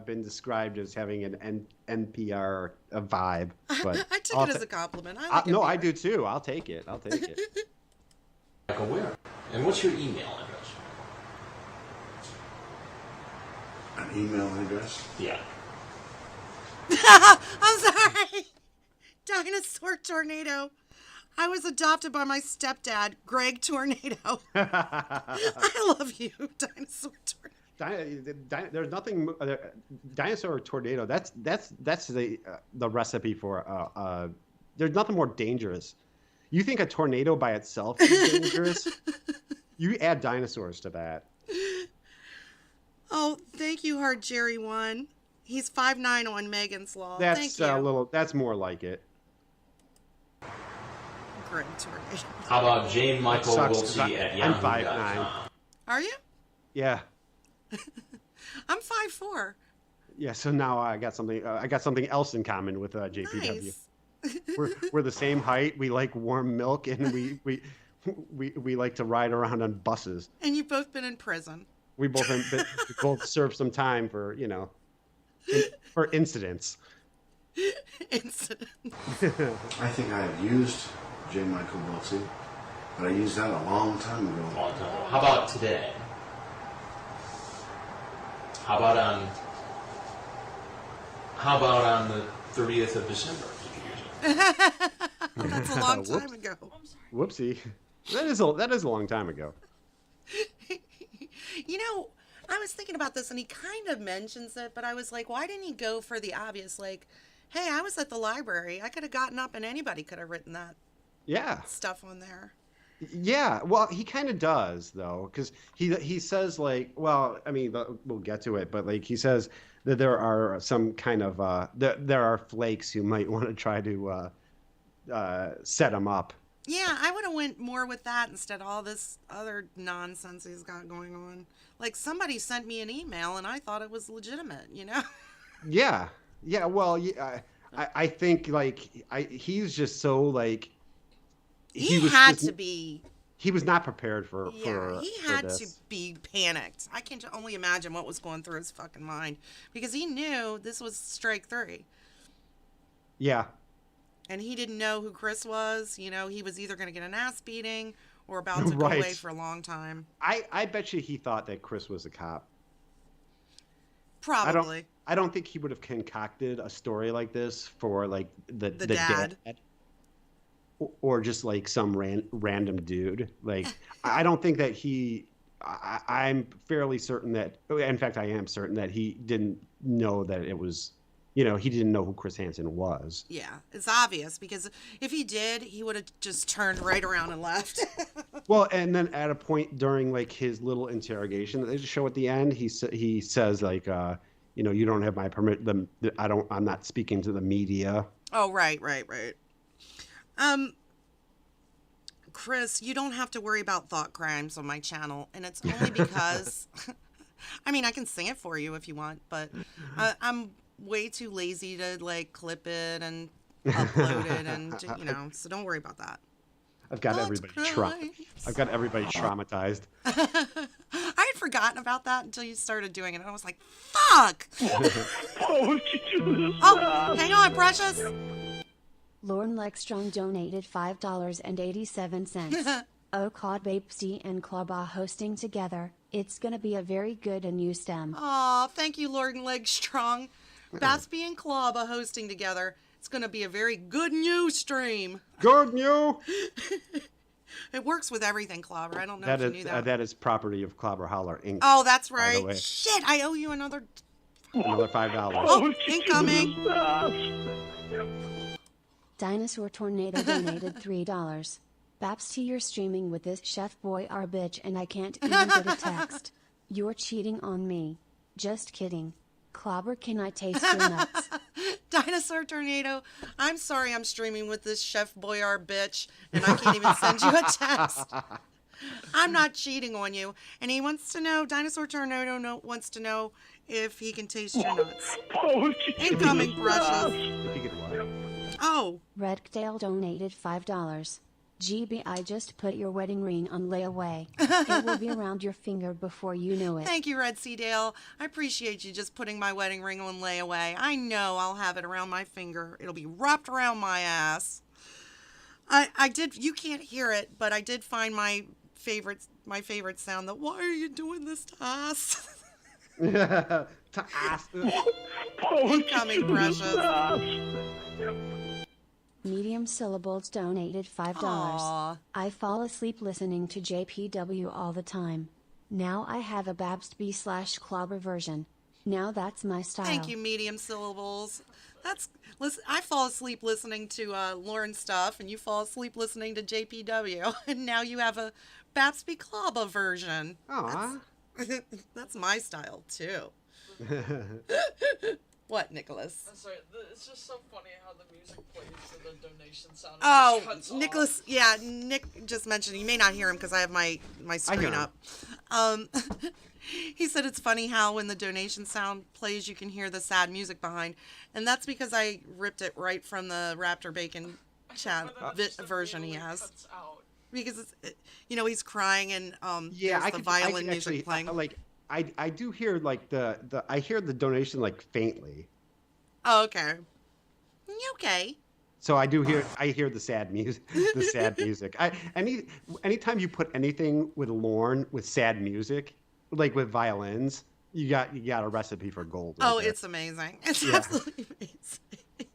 been described as having an NPR vibe, but I took it as a compliment. I do too. I'll take it. Michael, where? And what's your email address? An email address? Yeah. I'm sorry. Dinosaur Tornado. I was adopted by my stepdad, Greg Tornado. I love you, Dinosaur Tornado. There's nothing. Dinosaur Tornado. That's the recipe for. There's nothing more dangerous. You think a tornado by itself is dangerous? You add dinosaurs to that. Oh, thank you, Hard Jerry One. He's 5'9" on Megan's Law. That's thank you. a little. That's more like it. Greg Tornado. How about Jane Michael Wiltsy at I'm yahoo.com? 5'9". Are you? Yeah. I'm 5'4". Yeah. So now I got something. I got something else in common with JPW. Nice. We're the same height. We like warm milk, and we like to ride around on buses. And you've both been in prison. We both served some time for for incidents. Incident. I think I have used J. Michael Wiltsy, but I used that a long time ago. Long time ago. How about today? How about on the 30th of December? Did you use it? That's a long time ago. Whoopsie. That is a long time ago. I was thinking about this, and he kind of mentions it, but I was like, why didn't he go for the obvious? Like, hey, I was at the library. I could have gotten up, and anybody could have written that stuff on there. Yeah, well, he kind of does, though, because he says, like, well, I mean, we'll get to it, but, like, he says that there are some kind of, there are flakes who might want to try to set him up. Yeah, I would have went more with that instead of all this other nonsense he's got going on. Like, somebody sent me an email, and I thought it was legitimate, Yeah, well, I think, like, he's just so, like... He had to be... He was not prepared for he for had this. to be panicked. I can only imagine what was going through his fucking mind. Because he knew this was strike 3. Yeah. And he didn't know who Chris was. He was either going to get an ass beating or about to go away for a long time. I bet you he thought that Chris was a cop. Probably. I don't think he would have concocted a story like this for, like, the dad. Or just, like, some random dude. Like, I don't think that I'm fairly certain that, in fact, I am certain that he didn't know that it was, you know, he didn't know who Chris Hansen was. Yeah, it's obvious because if he did, he would have just turned right around and left. Well, and then at a point during like his little interrogation that they show at the end, he says like, you know, you don't have my permit. I'm not speaking to the media. Oh, right. Chris, you don't have to worry about thought crimes on my channel, and it's only because, I mean, I can sing it for you if you want, but I'm way too lazy to like clip it and upload it, and you know, so don't worry about that. I've got everybody traumatized. I had forgotten about that until you started doing it, and I was like, fuck! Oh, hang on, precious. Lauren Legstrong donated $5.87. Oh, Cod Babesy and Clawbaugh hosting together. It's gonna be a very good and new stem. Aw, thank you, Lauren Legstrong. Baspy and Clawbaugh hosting together. It's gonna be a very good new stream. Good new. It works with everything, Clobber. I don't know if you knew that. That is property of Clobber Holler Inc. Oh, that's right. Shit, I owe you another $5. Oh, incoming. Dinosaur Tornado donated $3. Babsy, you're streaming with this chef boy our bitch and I can't even get a text. You're cheating on me. Just kidding. Clobber, can I taste your nuts? Dinosaur Tornado, I'm sorry I'm streaming with this Chef Boyar bitch, and I can't even send you a text. I'm not cheating on you. And he wants to know, Dinosaur Tornado wants to know if he can taste your nuts. Incoming, precious. If you get what? Oh. Redkdale donated $5. GB, I just put your wedding ring on layaway. It will be around your finger before you know it. Thank you, Red Sea Dale. I appreciate you just putting my wedding ring on layaway. I know I'll have it around my finger. It'll be wrapped around my ass. I did, you can't hear it, but I did find my favorite sound. That, why are you doing this to us? To us. Incoming, precious. Medium Syllables donated $5. Aww. I fall asleep listening to JPW all the time. Now I have a Babsby/Clobber version. Now that's my style. Thank you, Medium Syllables. Listen, I fall asleep listening to Lauren stuff, and you fall asleep listening to JPW, and now you have a Babsby Clobber version. Aww. That's my style too. What, Nicholas? I'm sorry, it's just so funny how the music plays for the donation sound. Oh, cuts Nicholas, off. yeah, Nick just mentioned, you may not hear him because I have my screen up. He said it's funny how when the donation sound plays, you can hear the sad music behind. And that's because I ripped it right from the Raptor Bacon version he has. Because, it's, you know, he's crying and there's the violin music playing. I do hear like I hear the donation like faintly. Oh, okay. Okay. So I hear the sad music. The sad music. Anytime you put anything with Lorne with sad music, like with violins, you got a recipe for gold. Right there. It's amazing. It's absolutely amazing.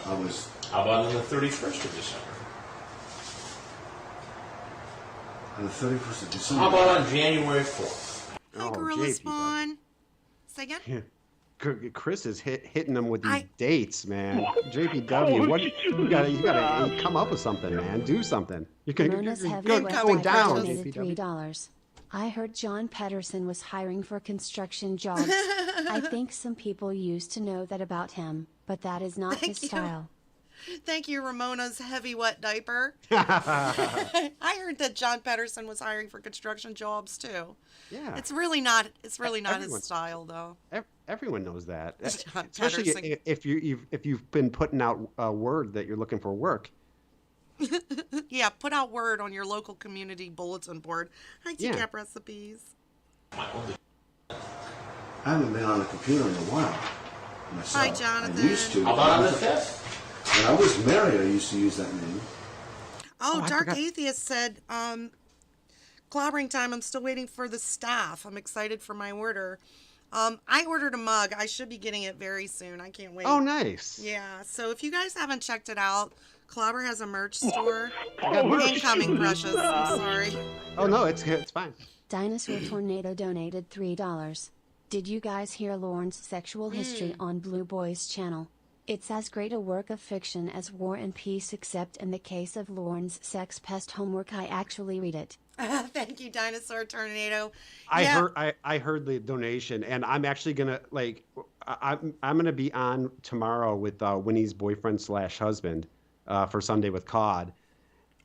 I was. How about on the 31st of December? On the 31st of December. How about on January 4th? Hi, Gorilla Spawn. Say again? Yeah. Chris is hitting them with these dates, man. JPW, what you gotta come up with something, man. Do something. You're going down, JPW. $3. I heard John Petterson was hiring for construction jobs. I think some people used to know that about him, but that is not his style. Thank you, Ramona's heavy wet diaper. I heard that John Petterson was hiring for construction jobs too. Yeah. It's really not his style though. Everyone knows that. John Especially Petterson. if you've been putting out a word that you're looking for work. Yeah, put out word on your local community bulletin board. Hi, Tcap recipes. I haven't been on a computer in a while. Myself. Hi, Jonathan. I used to. How about on the 5th? When I was married, I used to use that name. Oh, Dark Atheist said, Clobbering Time, I'm still waiting for the staff. I'm excited for my order. I ordered a mug. I should be getting it very soon. I can't wait. Oh, nice. Yeah, so if you guys haven't checked it out, Clobber has a merch store. Incoming, precious. I'm sorry. Oh, no, it's fine. Dinosaur Tornado donated $3. Did you guys hear Lauren's sexual history on Blue Boy's channel? It's as great a work of fiction as War and Peace, except in the case of Lauren's sex pest homework I actually read it. Thank you, Dinosaur Tornado. I heard the donation, and I'm actually gonna I'm gonna be on tomorrow with Winnie's boyfriend / husband for Sunday with Cod.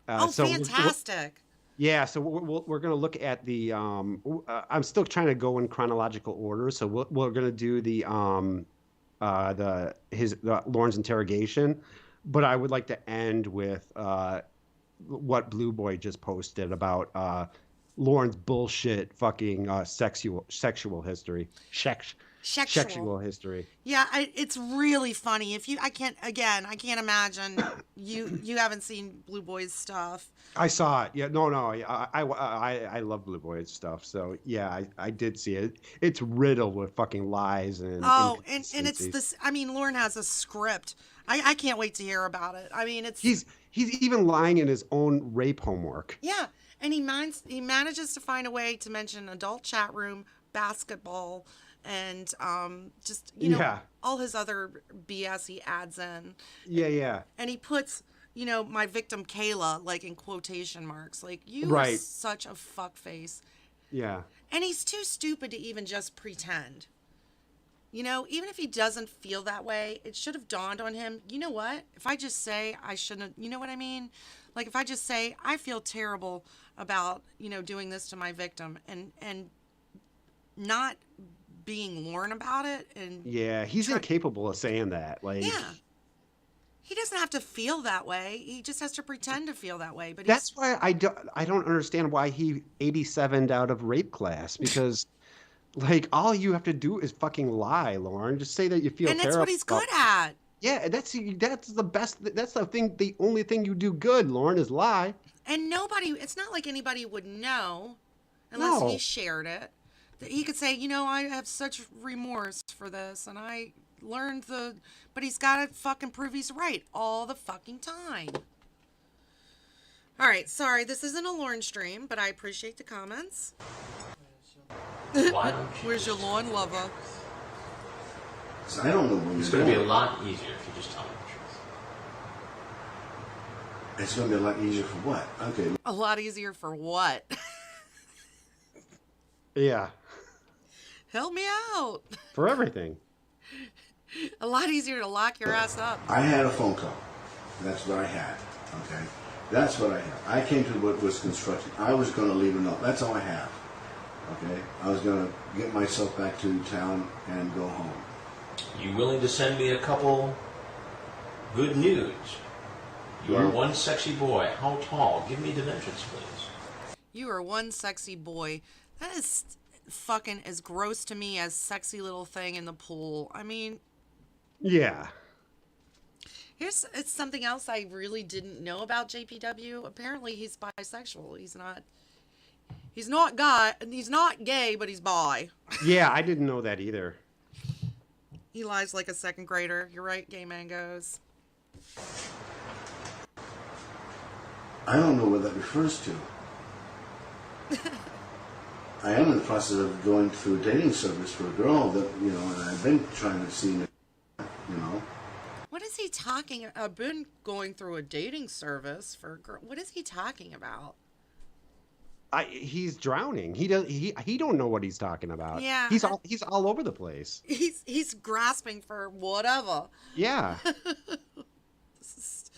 So fantastic! So we're gonna look at the. I'm still trying to go in chronological order, so we're gonna do the Lauren's interrogation, but I would like to end with what Blue Boy just posted about Lauren's bullshit fucking sexual history. Sexual history. Yeah, it's really funny. I can't imagine you haven't seen Blue Boy's stuff. I saw it. Yeah, no, I love Blue Boy's stuff. So yeah, I did see it. It's riddled with fucking lies and and it's this. I mean, Lauren has a script. I can't wait to hear about it. I mean, he's even lying in his own rape homework. Yeah, and he manages to find a way to mention adult chat room, basketball, and just all his other BS he adds in. Yeah. And he puts my victim Kayla like in quotation marks. Like, you right. are such a fuckface. Yeah. And he's too stupid to even just pretend. Even if he doesn't feel that way, it should have dawned on him, you know what? If I just say I shouldn't, you know what I mean? Like, if I just say I feel terrible about, doing this to my victim and not being Lauren about it. And yeah, he's incapable of saying that. Like, yeah. He doesn't have to feel that way. He just has to pretend to feel that way. But that's why I don't understand why he 87'd out of rape class, because like, all you have to do is fucking lie, Lauren. Just say that you feel terrible. And that's what he's good at. Yeah, that's the best. That's the only thing you do good, Lauren, is lie. And it's not like anybody would know unless he shared it. He could say, I have such remorse for this, and I learned but he's got to fucking prove he's right all the fucking time. All right, sorry, this isn't a Lauren stream, but I appreciate the comments. Where's your lawn lover? So I don't know when it's going to be a lot easier if you just tell me the truth. It's going to be a lot easier for what? Okay. A lot easier for what? Yeah. Help me out. For everything. A lot easier to lock your ass up. I had a phone call. That's what I had. Okay. That's what I had. I came to what was constructed. I was going to leave a note. That's all I have. Okay. I was going to get myself back to town and go home. You willing to send me a couple good news? You are one sexy boy. How tall? Give me dimensions, please. You are one sexy boy. That is fucking as gross to me as sexy little thing in the pool. I mean... Yeah. It's something else I really didn't know about JPW. Apparently he's bisexual. He's not gay, but he's bi. Yeah, I didn't know that either. He lies like a second grader. You're right, Gay Mangoes. I don't know what that refers to. I am in the process of going through a dating service for a girl that, and I've been trying to see, What is he talking about? I've been going through a dating service for a girl. What is he talking about? He's drowning. He don't know what he's talking about. Yeah. He's all over the place. He's grasping for whatever. Yeah. This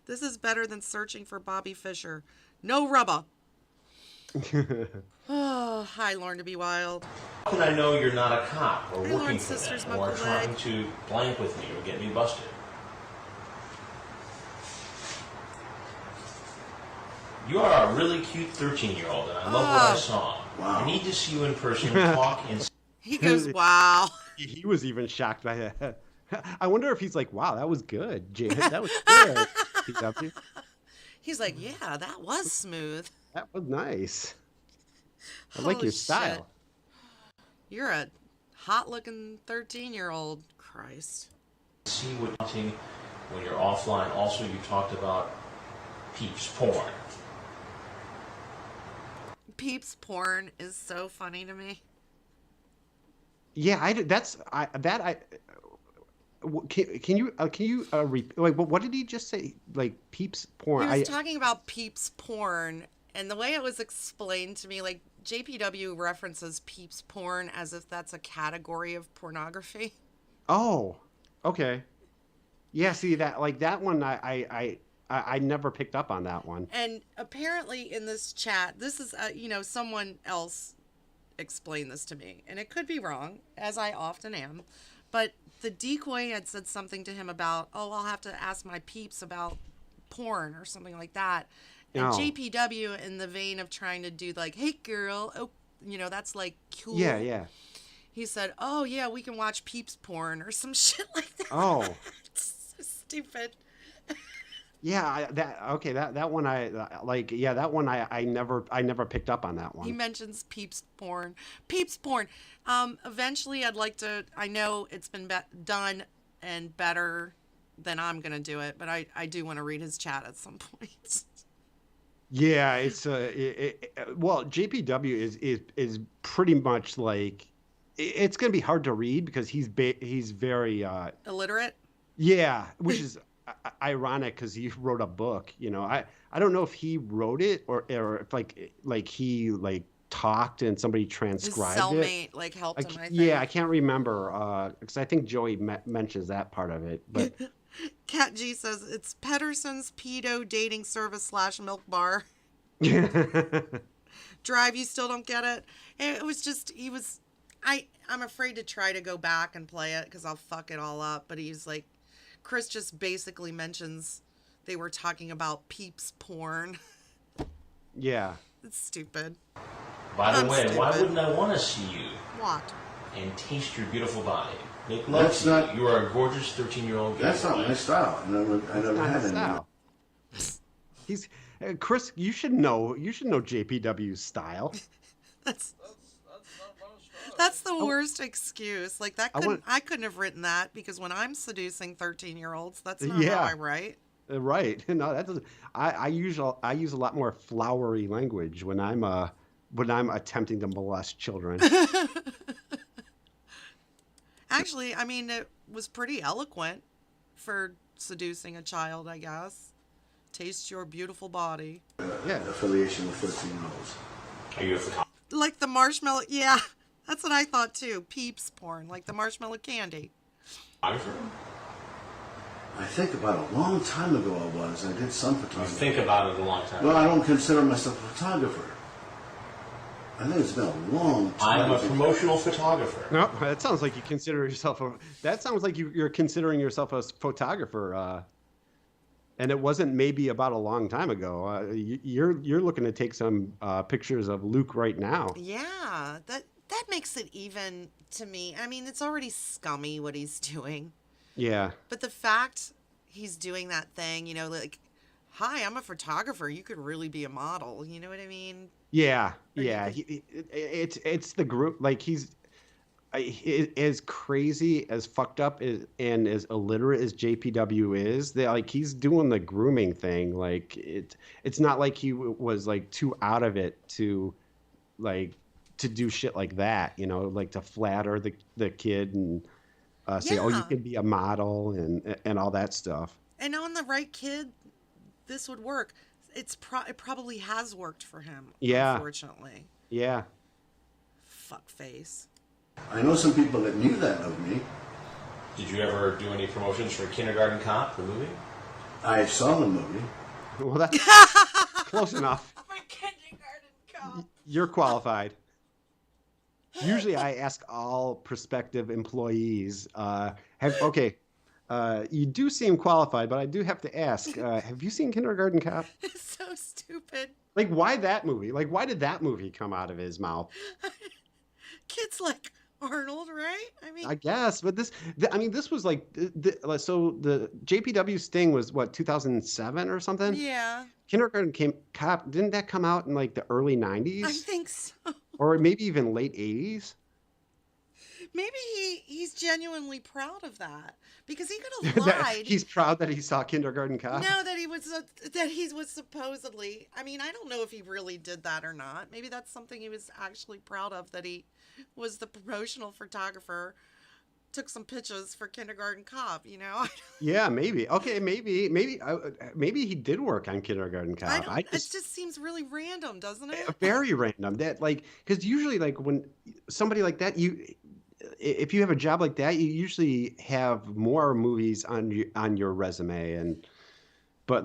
is better than searching for Bobby Fischer. No rubber. Oh, hi, Lauren to be wild. How can I know you're not a cop or Hi, working Lauren's for sisters, them or Muckle trying Leg. to blank with me or get me busted? You are a really cute 13-year-old, and I love what I saw. Wow. I need to see you in person and talk and... He goes, wow. He was even shocked by that. I wonder if he's like, wow, that was good, Jay. That was good. He's like, yeah, that was smooth. That was nice. I like your style. Shit. You're a hot-looking 13-year-old. Christ. See what when you're offline. Also, you talked about Peeps porn. Peeps porn is so funny to me. Yeah, can you like what did he just say? Like peeps porn? He was talking about peeps porn, and the way it was explained to me, like JPW references peeps porn as if that's a category of pornography. Oh, okay. Yeah, see that like that one I never picked up on that one. And apparently in this chat, this is someone else explained this to me, and it could be wrong, as I often am, but the decoy had said something to him about, oh, I'll have to ask my peeps about porn or something like that. And JPW, in the vein of trying to do like, hey girl, oh, that's like cool. Yeah. He said, oh yeah, we can watch peeps porn or some shit like that. Oh. It's so stupid. Yeah, that one I never picked up on that one. He mentions peeps porn. Peeps porn. Eventually I'd like to, I know it's been done and better than I'm going to do it, but I do want to read his chat at some point. Yeah, it's well, JPW is pretty much like, it's going to be hard to read because he's very illiterate. Yeah, which is ironic because he wrote a book. I don't know if he wrote it or if like he like talked and somebody transcribed His cellmate it. helped him. I think. Yeah, I can't remember because I think Joey mentions that part of it. But Cat G says it's Petterson's pedo dating service / milk bar. Drive, you still don't get it. It was just I'm afraid to try to go back and play it because I'll fuck it all up. But he's like, Chris just basically mentions they were talking about peeps porn. Yeah. It's stupid. By the way, why wouldn't I want to see you? What? And taste your beautiful body. Make love to you. You are a gorgeous 13-year-old girl. That's not my style. I never had any. He's Chris. You should know JPW's style. That's the worst excuse. Like that I couldn't have written that because when I'm seducing 13-year-olds, that's not how I write. Right. No, that doesn't. I use a lot more flowery language when I'm attempting to molest children. Actually, I mean, it was pretty eloquent for seducing a child, I guess. Taste your beautiful body. Affiliation with 13-year-olds. Are you a photographer? Like the marshmallow, yeah. That's what I thought too. Peeps porn, like the marshmallow candy. I think about a long time ago I did some photography. You think about it a long time. Well, I don't consider myself a photographer. I think it's been a long time. I'm a promotional photographer. No, that sounds like you consider yourself that sounds like you're considering yourself a photographer. And it wasn't maybe about a long time ago. You're looking to take some pictures of Luke right now. Yeah, that makes it even to me. I mean, it's already scummy what he's doing. Yeah. But the fact he's doing that thing, like, hi, I'm a photographer. You could really be a model. You know what I mean? Yeah. Yeah. It's the group. Like he's as crazy, as fucked up and as illiterate as JPW is. He's doing the grooming thing. Like it's not like he was like too out of it to do shit like that. Like to flatter the kid and say, oh, you can be a model and all that stuff. And on the right kid, this would work. It probably has worked for him. Yeah. Unfortunately. Yeah. Fuckface. I know some people that knew that of me. Did you ever do any promotions for Kindergarten Cop, the movie? I saw the movie. Well, that's close enough. For Kindergarten Cop. You're qualified. Usually I ask all prospective employees, you do seem qualified, but I do have to ask, have you seen Kindergarten Cop? It's so stupid. Like, why that movie? Like, why did that movie come out of his mouth? Kids like Arnold, right? I mean, I guess, but this was like, so the JPW Sting was what, 2007 or something? Yeah. Kindergarten Cop, didn't that come out in like the early 90s? I think so. Or maybe even late 80s? Maybe he's genuinely proud of that because he could have lied. He's proud that he saw Kindergarten Cop. No, that he was supposedly. I mean, I don't know if he really did that or not. Maybe that's something he was actually proud of, that he was the promotional photographer, took some pictures for Kindergarten Cop. You know. Yeah, maybe. Okay, maybe he did work on Kindergarten Cop. It just seems really random, doesn't it? Very random. That because usually when somebody like that, if you have a job like that, you usually have more movies on your resume. But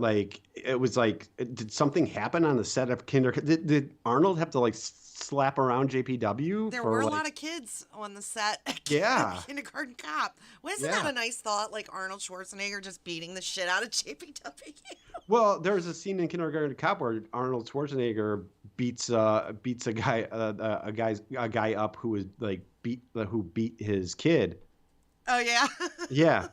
it was did something happen on the set of Kindergarten? Did Arnold have to slap around JPW? There were a lot of kids on the set of Kindergarten Cop. Wasn't that a nice thought? Like Arnold Schwarzenegger just beating the shit out of JPW. Well, there was a scene in Kindergarten Cop where Arnold Schwarzenegger beats a guy up who was who beat his kid. Oh yeah. Yeah.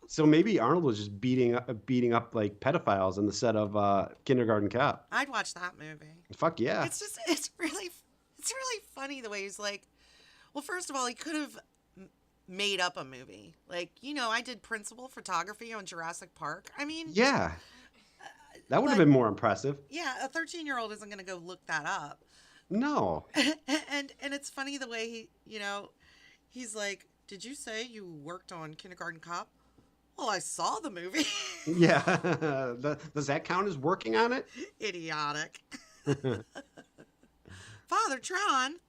So maybe Arnold was just beating up pedophiles on the set of Kindergarten Cop. I'd watch that movie. Fuck yeah. It's really funny the way he's well, first of all, he could have made up a movie. I did principal photography on Jurassic Park. I mean, yeah. That would have been more impressive. Yeah, a 13-year-old isn't going to go look that up. No. and it's funny the way he's like, "Did you say you worked on Kindergarten Cop?" Well, I saw the movie. Yeah. Does that count as working on it? Idiotic. Father Tron.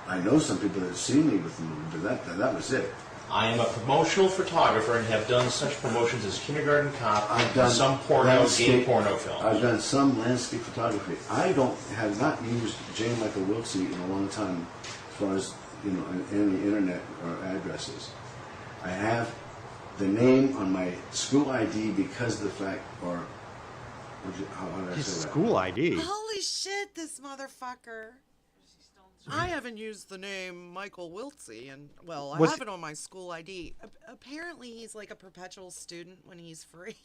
I know some people that have seen me with the movie, but that was it. I am a promotional photographer and have done such promotions as Kindergarten Cop, I've done some gay porno films. I've done some landscape photography. I have not used J. Michael Wiltsey in a long time, as far as any internet or addresses. I have the name on my school ID because of the fact, or how did I His say that? school ID. Holy shit, this motherfucker. I haven't used the name Michael Wiltsey, and I have it on my school ID. Apparently, he's like a perpetual student when he's free.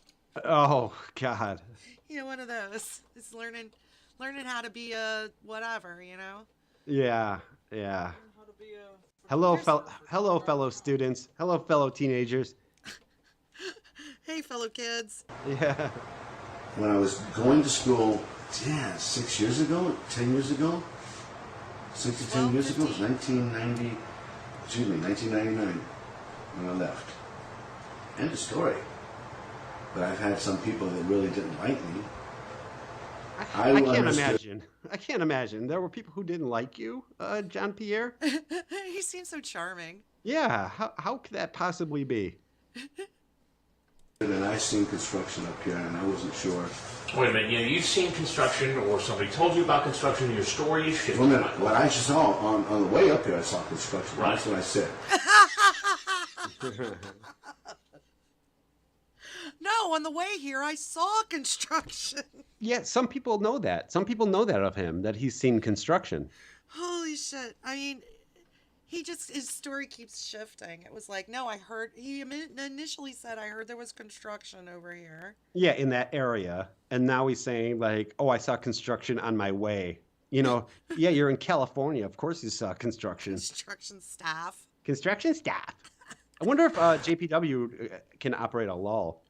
Oh God. One of those. He's learning how to be a whatever. Yeah. Hello, fellow students. Hello, fellow teenagers. Hey, fellow kids. Yeah. When I was going to school, 6 years ago, 10 years ago, 6 to 10 years ago, it was 1999 when I left. End of story. But I've had some people that really didn't like me. I can't imagine. I can't imagine. There were people who didn't like you, John Pierre. He seems so charming. Yeah. How could that possibly be? And I've seen construction up here, and I wasn't sure. Wait a minute, you've seen construction, or somebody told you about construction, your story is shifting. Well, a minute, what I just saw on the way up here, I saw construction. Right. That's what I said. No, on the way here, I saw construction. Yeah, some people know that. Some people know that of him, that he's seen construction. Holy shit. I mean, his story keeps shifting. It was like, no, he initially said, I heard there was construction over here. Yeah, in that area. And now he's saying oh, I saw construction on my way. Yeah, you're in California. Of course you saw construction. Construction staff. Construction staff. I wonder if JPW can operate a lull.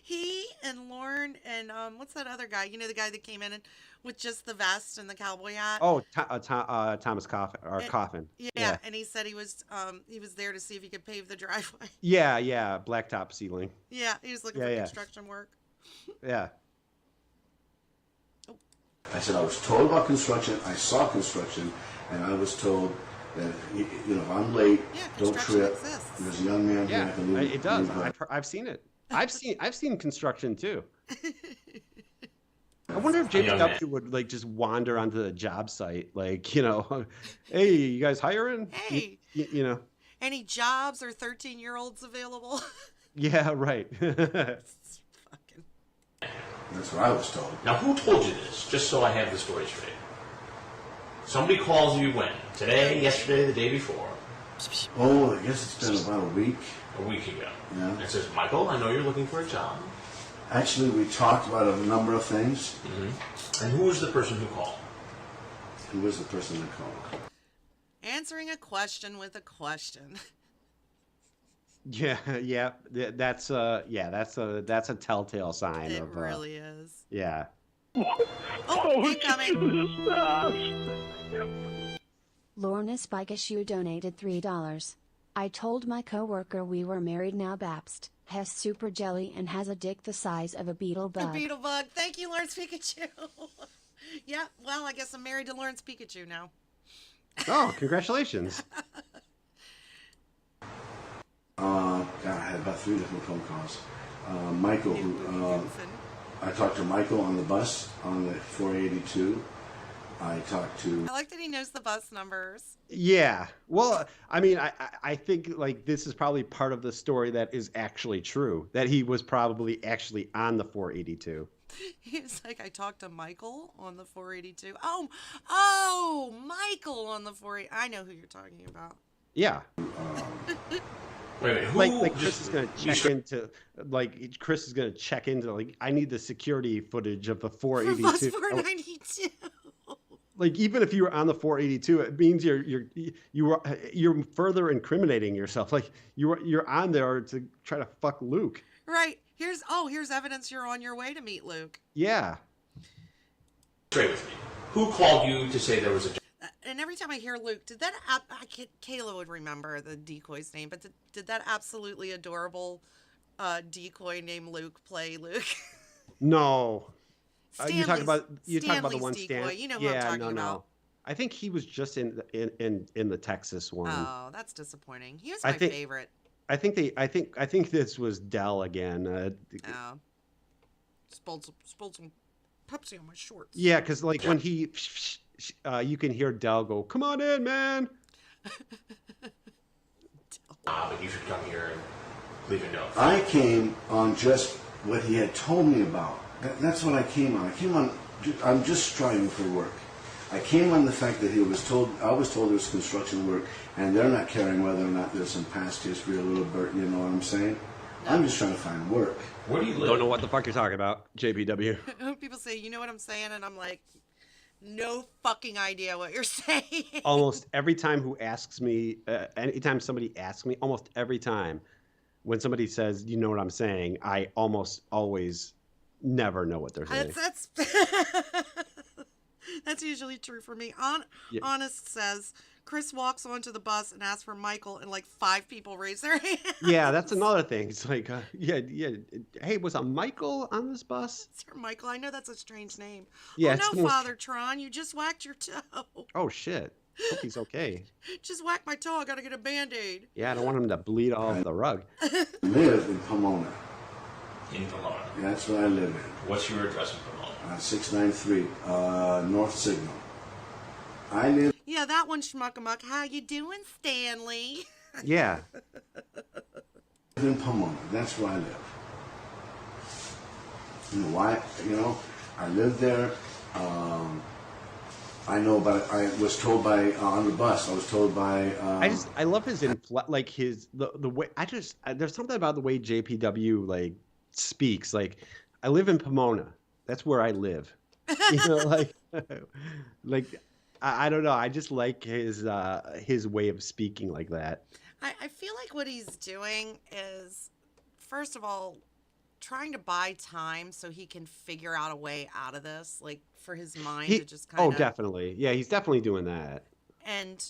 He and Lauren and what's that other guy? The guy that came in with just the vest and the cowboy hat. Oh, Thomas Coffin. Yeah, and he said he was there to see if he could pave the driveway. Yeah, blacktop ceiling. Yeah, he was looking for construction work. Yeah. I said I was told about construction. I saw construction, and I was told that if I'm late, don't trip. Exists. There's a young man here. Yeah, it does. I've seen it. I've seen construction too. I wonder if JPW would just wander onto the job site, hey, you guys hiring? Hey, any jobs or 13-year-olds available? Yeah, right. That's what I was told. Now, who told you this? Just so I have the story straight. Somebody calls you when? Today, yesterday, the day before? Oh, I guess it's been about a week. A week ago. Yeah. And says, Michael, I know you're looking for a job. Actually, we talked about a number of things. Mm-hmm. And who was the person who called? Who was the person that called? Answering a question with a question. Yeah, that's a telltale sign It of. really is. Yeah. Oh, incoming. Lorna Spikeshoe donated $3. I told my coworker we were married now. Babst has super jelly and has a dick the size of a beetle A bug. beetle bug. Thank you, Lawrence Pikachu. Yeah, well, I guess I'm married to Lawrence Pikachu now. Oh, congratulations. God, I had about 3 different phone calls. Michael, I talked to Michael on the bus on the 482. I talked to. I like that he knows the bus numbers. Yeah. Well, I mean, I think like this is probably part of the story that is actually true. That he was probably actually on the 482. He was like, I talked to Michael on the 482. Oh, Michael on the 482. I know who you're talking about. Yeah. Wait, who? Like Chris is gonna check into like I need the security footage of the 482. Bus 492. Like even if you were on the 482, it means you're further incriminating yourself. Like you're on there to try to fuck Luke. Right. Here's evidence you're on your way to meet Luke. Yeah. Straight with me. Who called you to say there was a? And every time I hear Luke, Kayla would remember the decoy's name, but did that absolutely adorable decoy named Luke play Luke? No. You talk about the Stanley's one decoy. Stan. You know who I'm talking about. I think he was just in the Texas one. Oh, that's disappointing. He was my favorite. I think this was Dell again. Spilled some Pepsi on my shorts. Yeah, because like when he, you can hear Dell go, "Come on in, man." But you should come here and leave a note. I came on just what he had told me about. That's what I came on. I'm just striving for work. I came on the fact that I was told there was construction work, and they're not caring whether or not there's some past history, a little bit, you know what I'm saying? No. I'm just trying to find work. Where do you live? Don't know what the fuck you're talking about, JPW. People say, you know what I'm saying? And I'm like, no fucking idea what you're saying. Almost every time anytime somebody asks me, almost every time when somebody says, you know what I'm saying, I almost always never know what they're saying. That's usually true for me. Honest says, Chris walks onto the bus and asks for Michael, and like 5 people raise their hands. Yeah, that's another thing. It's like, yeah. Hey, was a Michael on this bus? Sir Michael, I know that's a strange name. Yeah, oh no, Father Tron, you just whacked your toe. Oh shit. Hope he's okay. Just whacked my toe. I gotta get a Band-Aid. Yeah, I don't want him to bleed all over the rug. I live in Pomona. In Pomona. That's where I live in. What's your address in Pomona? 693 North Signal. I live. Yeah, that one, Schmuckamuck. How you doing, Stanley? Yeah. In Pomona. That's where I live. You know why? You know, I live there. I know about it. I was told by on the bus. I was told by. I love his like his the way. There's something about the way JPW like speaks. Like, I live in Pomona. That's where I live. You know, like I don't know. I just like his way of speaking like that. I feel like what he's doing is, first of all, trying to buy time so he can figure out a way out of this, like for his mind to just kind of. Oh, definitely. Yeah, he's definitely doing that. And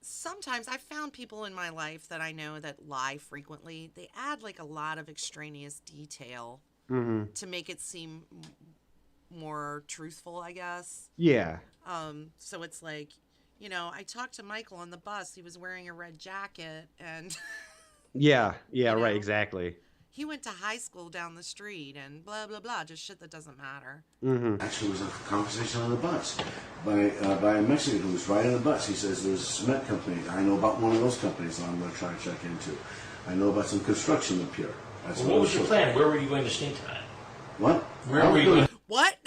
sometimes I've found people in my life that I know that lie frequently. They add like a lot of extraneous detail to make it seem more truthful, I guess. Yeah. So it's like, you know, I talked to Michael on the bus. He was wearing a red jacket, and yeah, know, right, exactly. He went to high school down the street, and blah blah blah, just shit that doesn't matter. Actually, it was a conversation on the bus by a Mexican who was riding the bus. He says there's a cement company. I know about one of those companies that I'm going to try to check into. I know about some construction up here. Well, what was your plan? Where were you going to stay tonight? What? Where were you going? What?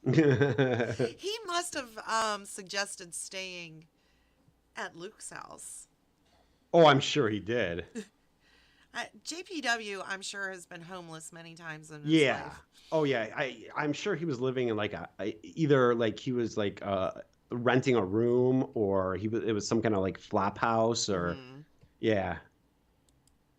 He must have suggested staying at Luke's house. Oh, I'm sure he did. JPW, I'm sure, has been homeless many times in his life. Oh, yeah. I'm sure he was living in like either like he was like renting a room, or it was some kind of like flop house, or yeah.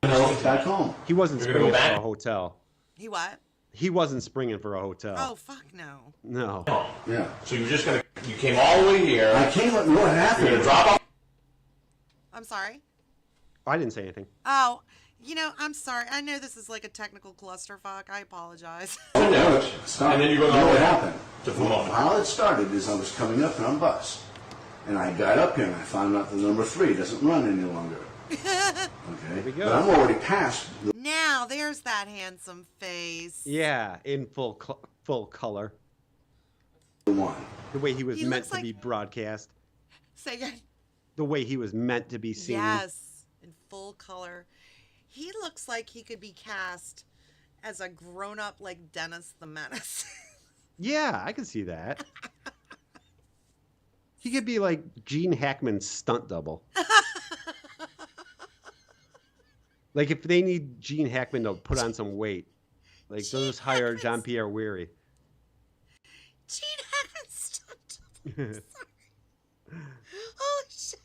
Back home. He wasn't You're gonna springing go for back? a hotel. He what? He wasn't springing for a hotel. Oh, fuck no. No. Yeah. So you came all the way here. I came up. You know what happened? You're gonna drop off. I'm sorry. I didn't say anything. Oh, I'm sorry. I know this is like a technical clusterfuck. I apologize. No, And then you're going you know all what the way happened? to Pomona. How it started is I was coming up on a bus, and I got up here and I found out the number 3 doesn't run any longer. Okay, we go. but I'm already past the Now, there's that handsome face. Yeah, in full color. one. The way he was He meant looks to like- be broadcast. Say again. The way he was meant to be seen. Yes, in full color. He looks like he could be cast as a grown-up like Dennis the Menace. Yeah, I can see that. He could be like Gene Hackman's stunt double. Like if they need Gene Hackman to put on some weight, like they'll just hire John Pierre Weary. Gene Hackman's stunt double. Sorry. Holy shit.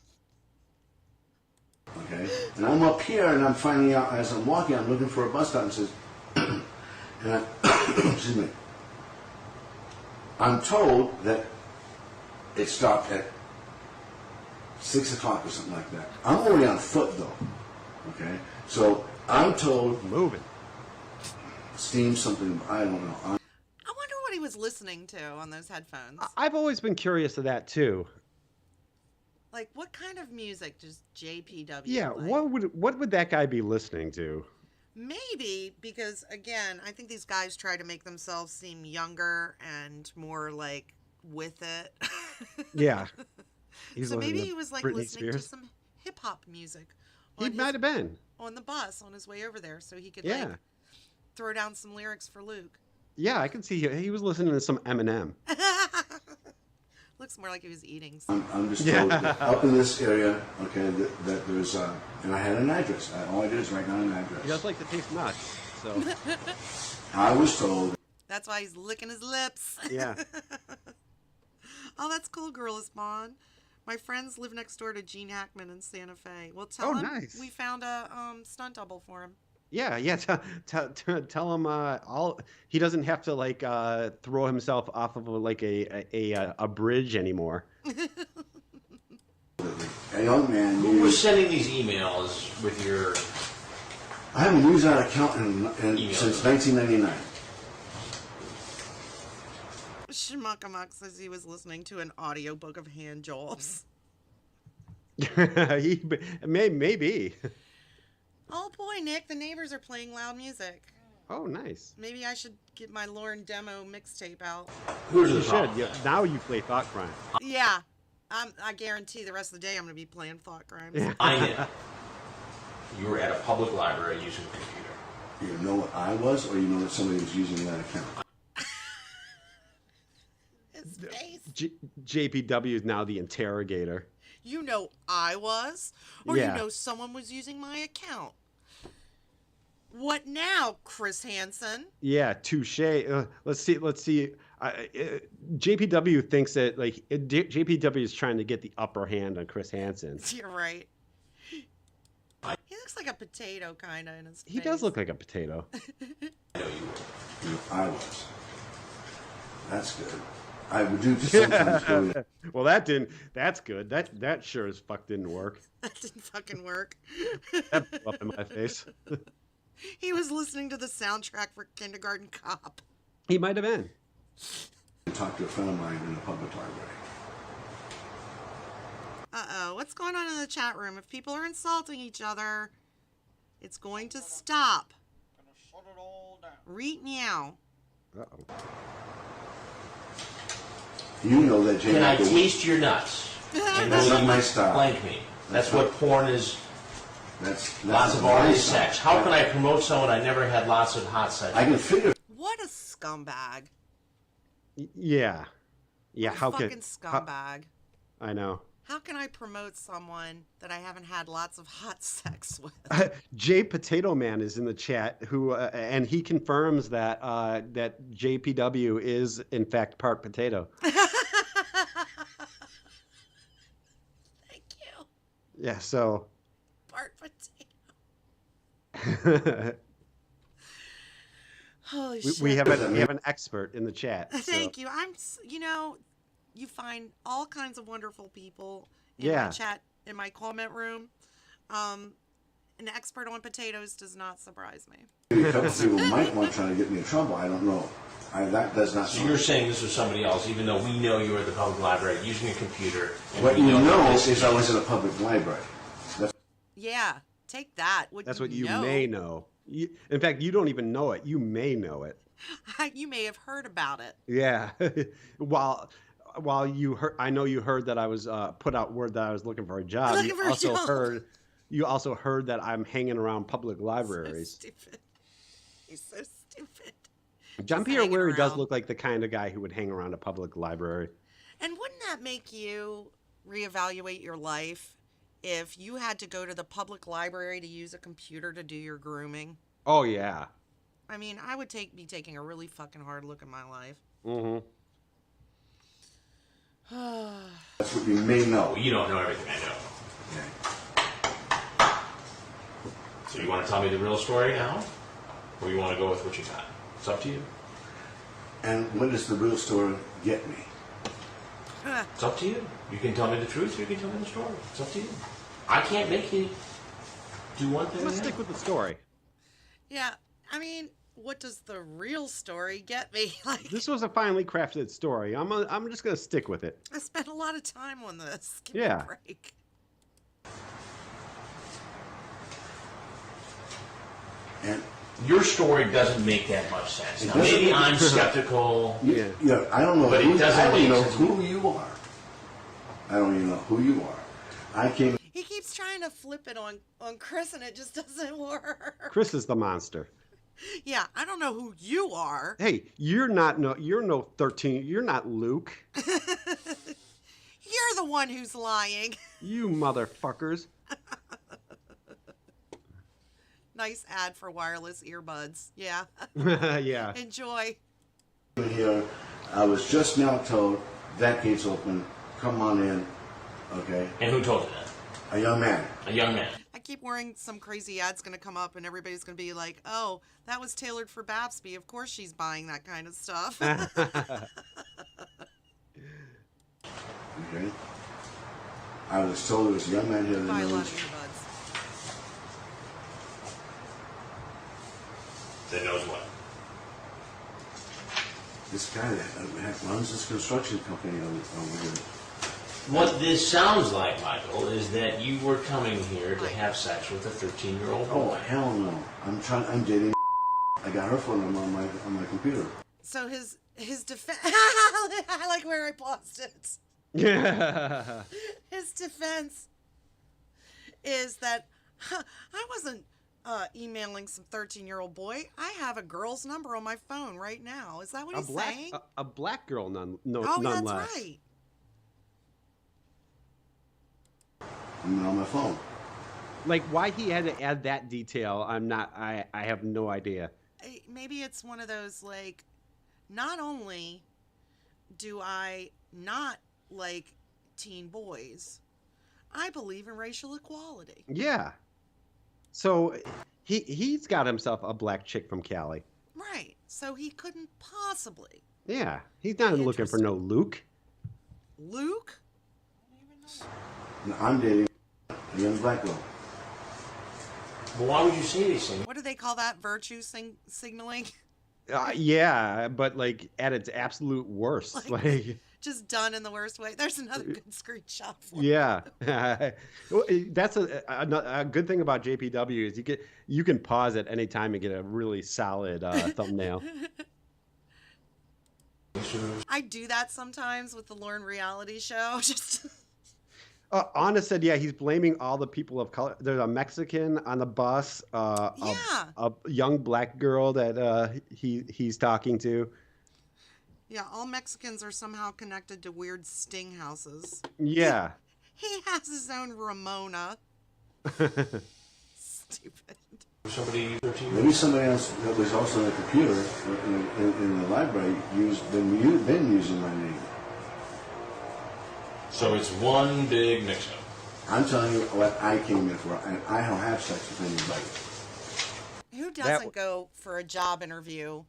Okay, and I'm up here and I'm finding out as I'm walking, I'm looking for a bus stop and says, and excuse me. I'm told that it stopped at 6 o'clock or something like that. I'm already on foot though. Okay, so I'm told Moving. steam something. I don't know. I wonder what he was listening to on those headphones. I've always been curious of that too. Like, what kind of music does JPW Yeah, like? what would that guy be listening to? Maybe because, again, I think these guys try to make themselves seem younger and more like with it. Yeah. So maybe he was like Britney listening to Spears. some hip hop music. He might have been. On the bus on his way over there, so he could Yeah. like throw down some lyrics for Luke. Yeah, I can see he was listening to some Eminem. Looks more like he was eating something. I'm just told that up in this area, okay, that there's, and I had an address. All I did is write down an address. He does like to taste nuts, so I was told. That's why he's licking his lips. yeah. Oh, that's cool, Gorilla Spawn. My friends live next door to Gene Hackman in Santa Fe. Well, tell him nice. we found a stunt double for him. Yeah. Tell him he doesn't have to like throw himself off of like a bridge anymore. A young man. Who was sending these emails with your? I haven't used that account since 1999. Schmuckamuck says he was listening to an audiobook of hand jobs. Maybe. Oh boy, Nick, the neighbors are playing loud music. Oh, nice. Maybe I should get my Lauren demo mixtape out. Who's You the should. problem? Yeah, now you play Thought Crime. Yeah, I guarantee the rest of the day I'm going to be playing Thought Crimes. Yeah. I know. You were at a public library using a computer. You know what I was, or you know that somebody was using that account? His face. JPW is now the interrogator. You know I was, or Yeah. you know someone was using my account. What now, Chris Hansen? Yeah, touche. Let's see. JPW thinks that like JPW is trying to get the upper hand on Chris Hansen. You're right. He looks like a potato, kind of, in his face. He does look like a potato. I know you were. I was. That's good. I would do sometimes. Really. Well, that's good. That sure as fuck didn't work. That didn't fucking work. That blew up in my face. He was listening to the soundtrack for Kindergarten Cop. He might have been. I talked to a friend of mine in a public library. Uh-oh, what's going on in the chat room? If people are insulting each other, it's going to stop. Gonna shut it all down. Reet meow. Uh-oh. You know that Jane. Can I taste your nuts? And That's will not you my style. Blank me. That's That's what porn is. That's Lots of not my orally style. sex. How can I promote someone I never had lots of hot sex? I can figure. What a scumbag. Yeah. Yeah. What a How fucking could? scumbag. I know. How can I promote someone that I haven't had lots of hot sex with? Jay Potato Man is in the chat, who and he confirms that that JPW is in fact part potato. Yeah, so. Part potato. Holy shit. We have an expert in the chat. Thank you. You find all kinds of wonderful people in my chat, in my comment room. An expert on potatoes does not surprise me. A couple people might want to try to get me in trouble. I don't know. That does not. So you're saying this was somebody else, even though we know you were at the public library using a computer. And what we you know this is I was in a public library. Yeah, take that. That's what you may know. In fact, you don't even know it. You may know it. You may have heard about it. Yeah. While you heard, I know you heard that I was put out word that I was looking for a job. You also heard that I'm hanging around public libraries. So stupid. He's so stupid. John Pierre Weary does look like the kind of guy who would hang around a public library. And wouldn't that make you reevaluate your life if you had to go to the public library to use a computer to do your grooming? Oh, yeah. I mean, I would be taking a really fucking hard look at my life. Mm-hmm. That's what you may know. Well, you don't know everything I know. Okay. So you want to tell me the real story now? Or you want to go with what you got? It's up to you. And when does the real story get me? It's up to you. You can tell me the truth or you can tell me the story. It's up to you. I can't make you do one thing. Let's stick with the story. Yeah, I mean, what does the real story get me? Like, this was a finely crafted story. I'm just gonna stick with it. I spent a lot of time on this. Give me a break. And your story doesn't make that much sense. Now, maybe I'm skeptical. Yeah, I don't know. But it doesn't make sense. Who you are. I don't even know who you are. He keeps trying to flip it on Chris, and it just doesn't work. Chris is the monster. Yeah, I don't know who you are. Hey, you're no 13. You're not Luke. You're the one who's lying. You motherfuckers. Nice ad for wireless earbuds. Yeah. Yeah. Enjoy. Here, I was just now told that gate's open. Come on in. Okay. And who told you that? A young man. A young man. I keep worrying some crazy ad's going to come up and everybody's going to be like, oh, that was tailored for Babsby. Of course she's buying that kind of stuff. Okay. I was told there was a young man here Buy a that lot knows. of earbuds. That knows what? This guy that runs this construction company over here. What this sounds like, Michael, is that you were coming here to have sex with a 13-year-old Oh, boy. hell no. I'm dating. I got her phone number on my computer. So his defense. I like where I paused it. Yeah. His defense is that I wasn't emailing some 13-year-old boy. I have a girl's number on my phone right now. Is that what he's saying? A black girl, nonetheless. That's right. I'm on my phone. Like, why he had to add that detail, I have no idea. Maybe it's one of those, like, not only do I not like teen boys, I believe in racial equality. Yeah. So he's got himself a black chick from Cali. Right. So he couldn't possibly. Yeah. He's not looking for no Luke. Luke? And I'm dating a young black girl. Well, why would you say these things? What do they call that? Virtue signaling? Yeah, but like at its absolute worst. Like just done in the worst way. There's another good screenshot for yeah. That's a good thing about JPW is you can pause at any time and get a really solid thumbnail. I do that sometimes with the Lauren reality show. Just Anna said, yeah, he's blaming all the people of color. There's a Mexican on the bus, a young black girl that he's talking to. Yeah, all Mexicans are somehow connected to weird sting houses. Yeah. He has his own Ramona. Stupid. Maybe somebody else that was also on the computer in the library been using my name. So it's one big mix-up. I'm telling you what I came in for, and I don't have sex with anybody. Who doesn't go for a job interview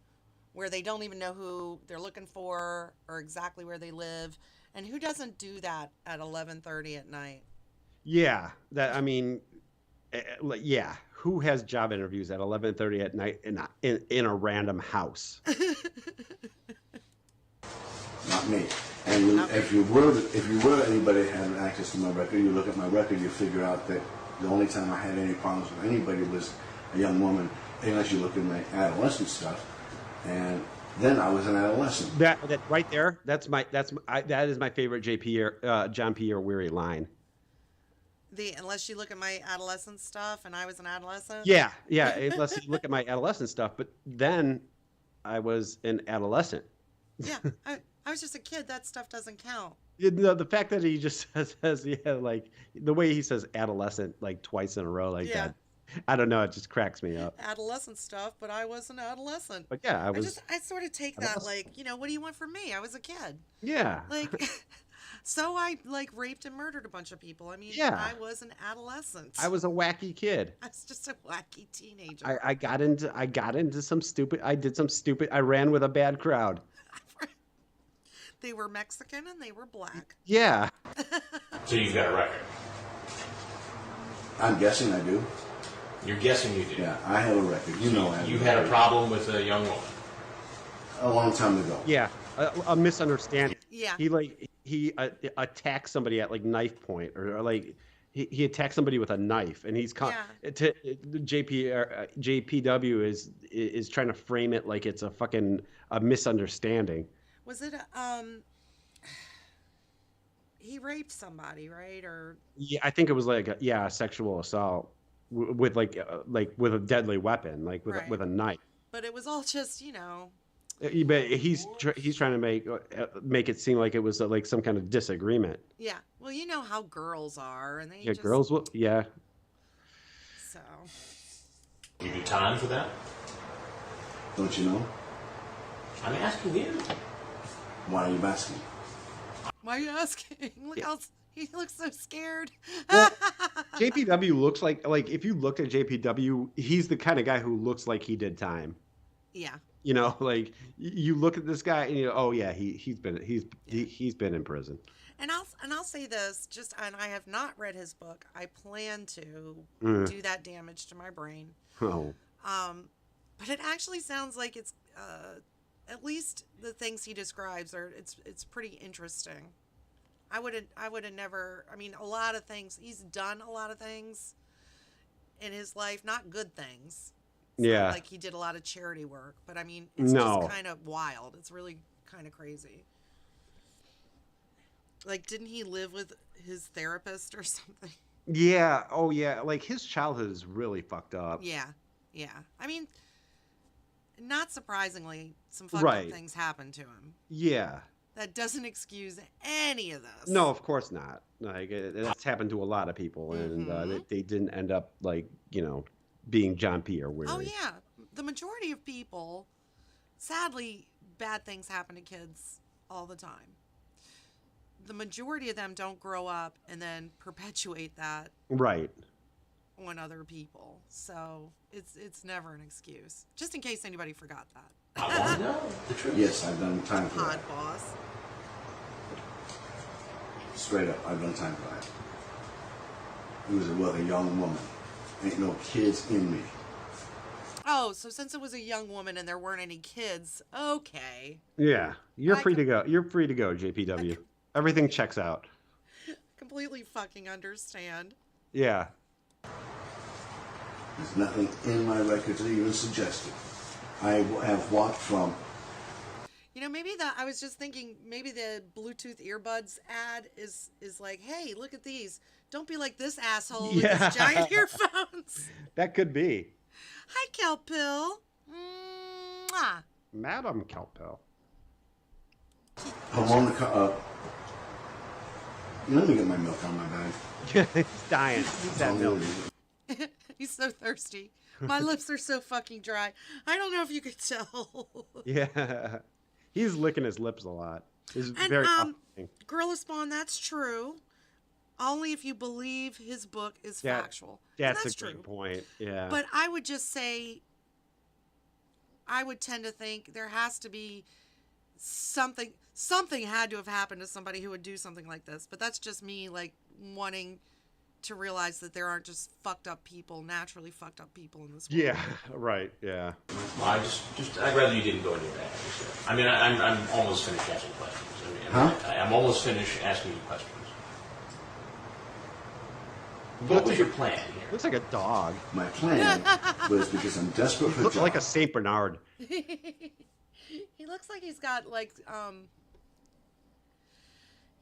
where they don't even know who they're looking for or exactly where they live? And who doesn't do that at 11:30 at night? Yeah, yeah. Who has job interviews at 11:30 at night in a random house? Not me. And if you were anybody that had access to my record, you look at my record, you figure out that the only time I had any problems with anybody was a young woman, unless you look at my adolescent stuff. And then I was an adolescent. That right there, that is my favorite John Pierre Weary line. Unless you look at my adolescent stuff and I was an adolescent? Yeah. Unless you look at my adolescent stuff, but then I was an adolescent. Yeah, I was just a kid. That stuff doesn't count. The fact that he just says like the way he says adolescent like twice in a row like that. I don't know. It just cracks me up. Adolescent stuff, but I was an adolescent. But yeah, I sort of take that like, what do you want from me? I was a kid. Yeah. Like, so I like raped and murdered a bunch of people. I mean, I was an adolescent. I was a wacky kid. I was just a wacky teenager. I got into some stupid. I did some stupid. I ran with a bad crowd. They were Mexican and they were black. Yeah. So you've got a record. I'm guessing I do. You're guessing you do. Yeah, I have a record. You had a problem with a young woman. A long time ago. Yeah, a misunderstanding. Yeah. He attacked somebody at like knife point or like he attacked somebody with a knife and he's JPW is trying to frame it like it's a misunderstanding. Was it he raped somebody, right? Or yeah, I think it was like a sexual assault with like with a deadly weapon, like with a knife. But it was all just, But he's trying to make it seem like it was like some kind of disagreement. Yeah. Well, you know how girls are, and they girls will. Yeah. So. You do time for that? Don't you know? I'm asking you. Why are you asking? Why are you asking? Look how he looks so scared. Well, JPW looks like if you look at JPW, he's the kind of guy who looks like he did time. Yeah. Like you look at this guy and oh yeah, he's been in prison. And I'll say this, and I have not read his book. I plan to do that damage to my brain. Oh. But it actually sounds like it's at least the things he describes it's pretty interesting. I would have never. I mean, a lot of things he's done. A lot of things in his life, not good things. Yeah. Like he did a lot of charity work, but I mean, it's just kind of wild. It's really kind of crazy. Like, didn't he live with his therapist or something? Yeah. Oh, yeah. Like, his childhood is really fucked up. Yeah. Yeah. I mean, not surprisingly, some fucked up things happened to him. Yeah. That doesn't excuse any of this. No, of course not. Like, that's happened to a lot of people, and they didn't end up, like, being John Pierre Weary. Oh, yeah. The majority of people, sadly, bad things happen to kids all the time. The majority of them don't grow up and then perpetuate that on other people. So it's never an excuse. Just in case anybody forgot that. I want to know the truth. Yes, I've done time for Hot that. boss. Straight up, I've done time for that. It was with a young woman. Ain't no kids in me. Oh, so since it was a young woman and there weren't any kids, okay. Yeah, you're free to go. You're free to go, JPW. Everything checks out. Completely fucking understand. Yeah. There's nothing in my record to even suggest it. I have walked from... Maybe I was just thinking, maybe the Bluetooth earbuds ad is like, hey, look at these. Don't be like this asshole with his giant earphones. That could be. Hi, Kelpill. Mwah. Madam Kelpill. I'm on the let me get my milk on my bag. He's dying. He's that milk. He's so thirsty. My lips are so fucking dry. I don't know if you could tell. Yeah. He's licking his lips a lot. It's very comforting. Gorilla Spawn, that's true. Only if you believe his book is factual. That's and a great point. Yeah. But I would just say, I would tend to think there has to be something had to have happened to somebody who would do something like this. But that's just me, like, wanting to realize that there aren't just naturally fucked up people in this world. Yeah, right, yeah. Well, I'd rather you didn't go into that. I mean, I'm almost finished asking questions. I'm almost finished asking you questions. What was your plan here? Looks like a dog. My plan was because I'm desperate for a Looks job. like a Saint Bernard. He looks like he's got, like,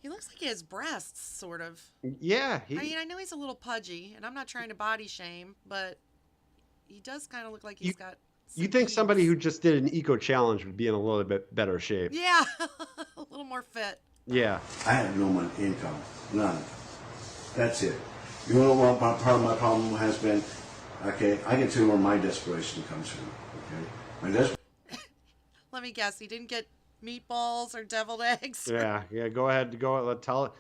he looks like he has breasts, sort of. Yeah. I mean, I know he's a little pudgy, and I'm not trying to body shame, but he does kind of look like he's got some You think beads. somebody who just did an eco challenge would be in a little bit better shape? Yeah, a little more fit. Yeah. I have no money, income, none. That's it. You know what part of my problem has been? Okay, I can tell you where my desperation comes from. Okay, Let me guess, he didn't get meatballs or deviled eggs. Yeah. Go ahead. Tell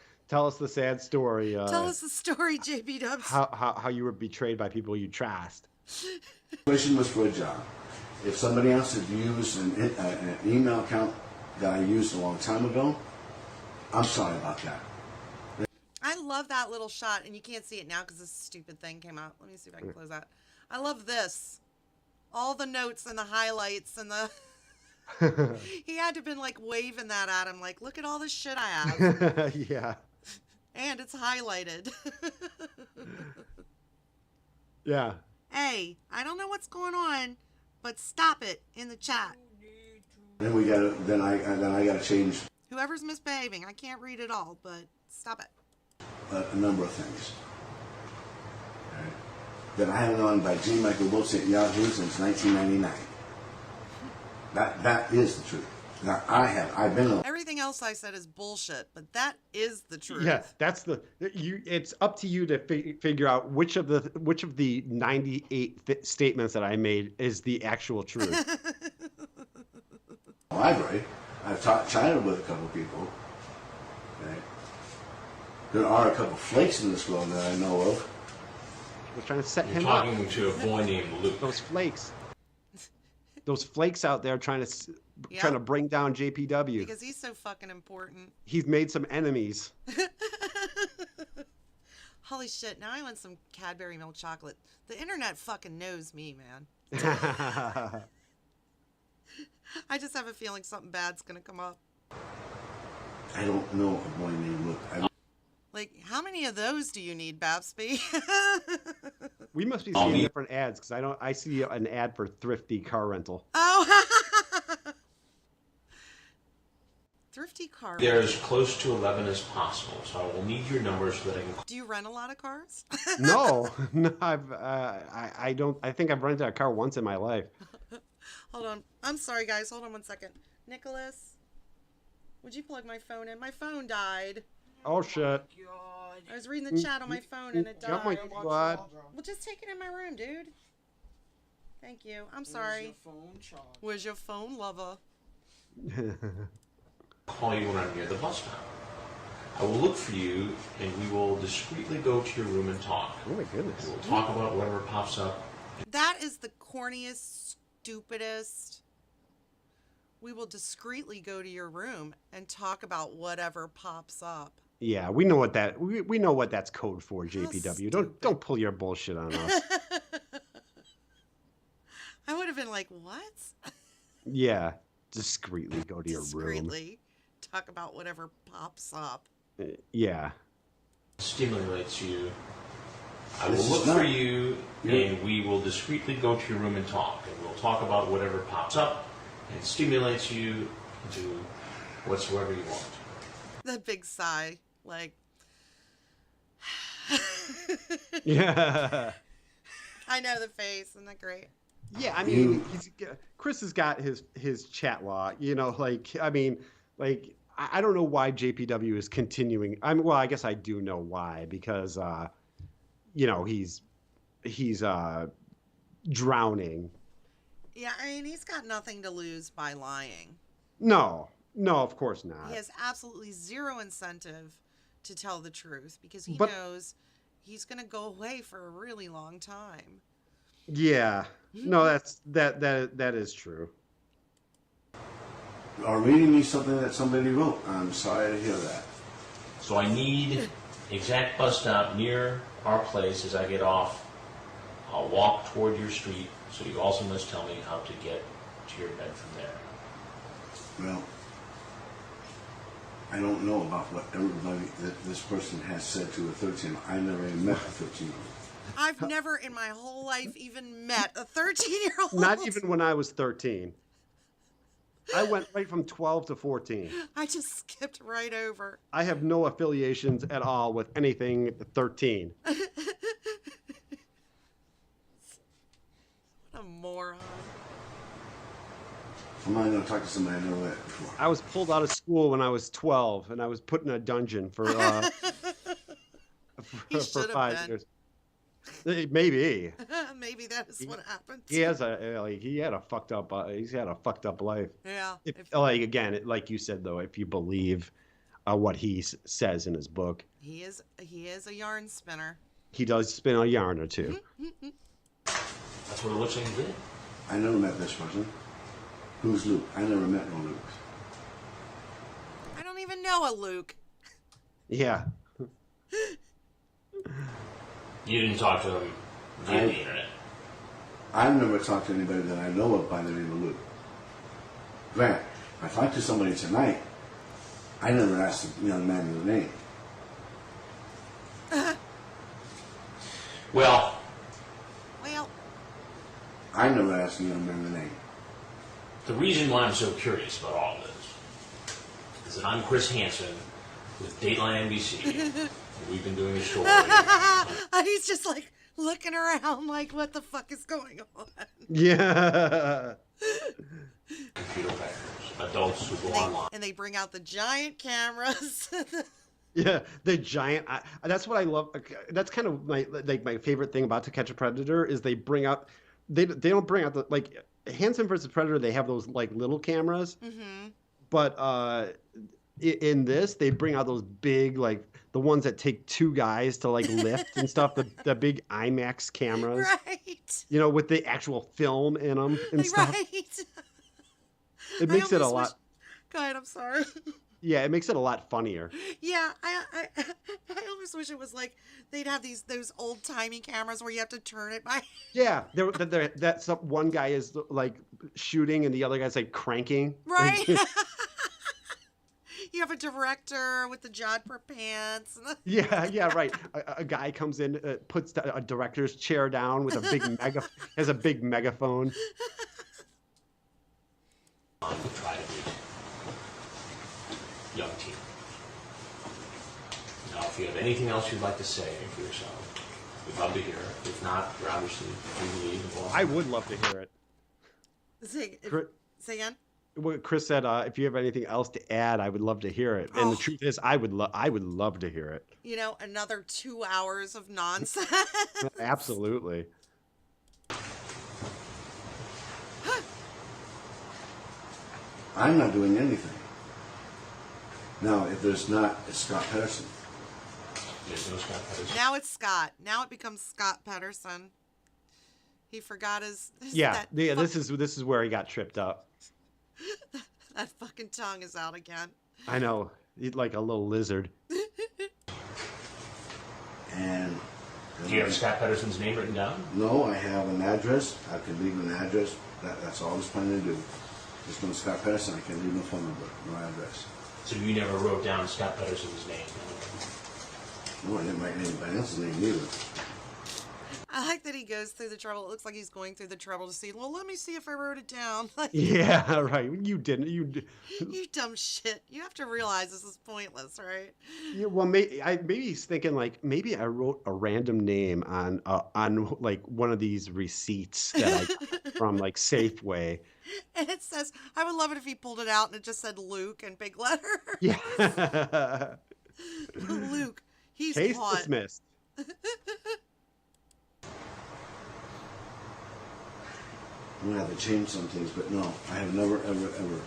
us the sad story. Tell us the story, JB Dubs. How you were betrayed by people you trust. desperation was for a job. If somebody else had used an email account that I used a long time ago, I'm sorry about that. I love that little shot, and you can't see it now because this stupid thing came out. Let me see if I can close that. I love this. All the notes and the highlights and the... He had to have been, like, waving that at him, like, look at all this shit I have. Yeah. And it's highlighted. Yeah. Hey, I don't know what's going on, but stop it in the chat. Then I gotta change Whoever's misbehaving, I can't read it all, but stop it. a number of things. Okay. That I haven't known by G. Michael Wilson at Yahoo since 1999. That is the truth. Now I've been. Everything else I said is bullshit, but that is the truth. Yeah, that's it's up to you to figure out which of the 98 statements that I made is the actual truth. Library. I've chatted with a couple people. Okay. There are a couple flakes in this world that I know of. We're trying to set You're him up. talking to a boy named Luke. Those flakes out there trying to bring down JPW. Because he's so fucking important. He's made some enemies. Holy shit, now I want some Cadbury milk chocolate. The internet fucking knows me, man. I just have a feeling something bad's gonna come up. I don't know a boy named Luke. Like, how many of those do you need, Babsby? We must be seeing different ads because I see an ad for thrifty car rental. Oh, thrifty car. They're as close to 11 as possible, so I will need your number so that I can. Do you rent a lot of cars? No, I don't. I think I've rented a car once in my life. Hold on. I'm sorry, guys. Hold on one second. Nicholas, would you plug my phone in? My phone died. Oh shit! I was reading the chat on my phone and it died. Oh my god! Well, just take it in my room, dude. Thank you. I'm sorry. Where's your phone, lover? Call you when I'm near the bus stop. I will look for you, and we will discreetly go to your room and talk. Oh my goodness! We'll talk about whatever pops up. That is the corniest, stupidest. We will discreetly go to your room and talk about whatever pops up. Yeah, we know what we know what that's code for, JPW. Don't pull your bullshit on us. I would have been like, what? Yeah, discreetly go to your room. Discreetly talk about whatever pops up. Yeah. Stimulates you. I will look for you, and we will discreetly go to your room and talk. And we'll talk about whatever pops up and stimulates you to do whatsoever you want. That big sigh, like. Yeah. I know the face. Isn't that great? Yeah, I mean, Chris has got his chat law. You know, like, I mean, like, I don't know why JPW is continuing. Well, I guess I do know why, because, you know, he's drowning. Yeah, I mean, he's got nothing to lose by lying. No, of course not. He has absolutely zero incentive to tell the truth because he But- knows he's going to go away for a really long time. Yeah. No, that is true. Are reading me something that somebody wrote. I'm sorry to hear that. So I need exact bus stop near our place as I get off. I'll walk toward your street, so you also must tell me how to get to your bed from there. Well, I don't know about what everybody that this person has said to a 13. I never even met a 13-year-old. I've never in my whole life even met a 13-year-old. Not even when I was 13. I went right from 12 to 14. I just skipped right over. I have no affiliations at all with anything 13. What a moron. I'm not going to talk to somebody I never met before. I was pulled out of school when I was 12, and I was put in a dungeon for He for should have 5 been. years. Maybe Maybe that is what happened. he has he had a fucked up life. Yeah. Like you said though, if you believe what he says in his book, He is a yarn spinner. he does spin a yarn or two. That's what it looks like you did. I never met this person. Who's Luke? I never met no Luke. I don't even know a Luke. Yeah. You didn't talk to him via the internet. I've never talked to anybody that I know of by the name of Luke. Grant, I talked to somebody tonight. I never asked the young man his name. Well, I never asked the young man the name. the reason why I'm so curious about all of this is that I'm Chris Hansen with Dateline NBC. And we've been doing a story. He's just like looking around like, what the fuck is going on? Yeah. Computer hackers, adults who go online. And they bring out the giant cameras. Yeah, the giant. That's what I love. That's kind of my favorite thing about To Catch a Predator is they bring out. They don't bring out the like Hansen versus Predator. They have those like little cameras, but in this they bring out those big like the ones that take two guys to like lift and stuff. The big IMAX cameras, right? You know, with the actual film in them and stuff. Right. It makes it a lot. Go ahead. I'm sorry. Yeah, it makes it a lot funnier. Yeah, I almost wish it was like they'd have those old timey cameras where you have to turn it by. Yeah, that's one guy is like shooting and the other guy's like cranking. Right. You have a director with the jodhpur pants. Yeah, right. A guy comes in, puts a director's chair down with a big has a big megaphone. To try to reach young teen. Now, if you have anything else you'd like to say for yourself, we'd love to hear it. If not, you're obviously free to leave. I would love to hear it. Say again? What Chris said, if you have anything else to add, I would love to hear it. And the truth is, I would love to hear it. You know, another 2 hours of nonsense. Absolutely. I'm not doing anything. Now, if there's not, it's Scott Petterson. There's no Scott Petterson. Now it's Scott. Now it becomes Scott Petterson. He forgot his This is where he got tripped up. That fucking tongue is out again. I know, he's like a little lizard. And do you have Scott Petterson's name written down? No, I have an address. I can leave an address. That's all I was planning to do. Just go to Scott Petterson. I can leave no phone number, no address. So you never wrote down Scott Petterson's name? No, I didn't write anybody else's name either. I like that he goes through the trouble. It looks like he's going through the trouble to see, well, let me see if I wrote it down. Like, Yeah, right. You didn't. you dumb shit. You have to realize this is pointless, right? Yeah, well, maybe he's thinking like maybe I wrote a random name on like one of these receipts that I got from like Safeway. And it says, I would love it if he pulled it out and it just said Luke in big letters. Yeah. Luke, he's Case hot. dismissed. I'm gonna have to change some things, but no, I have never, ever, ever.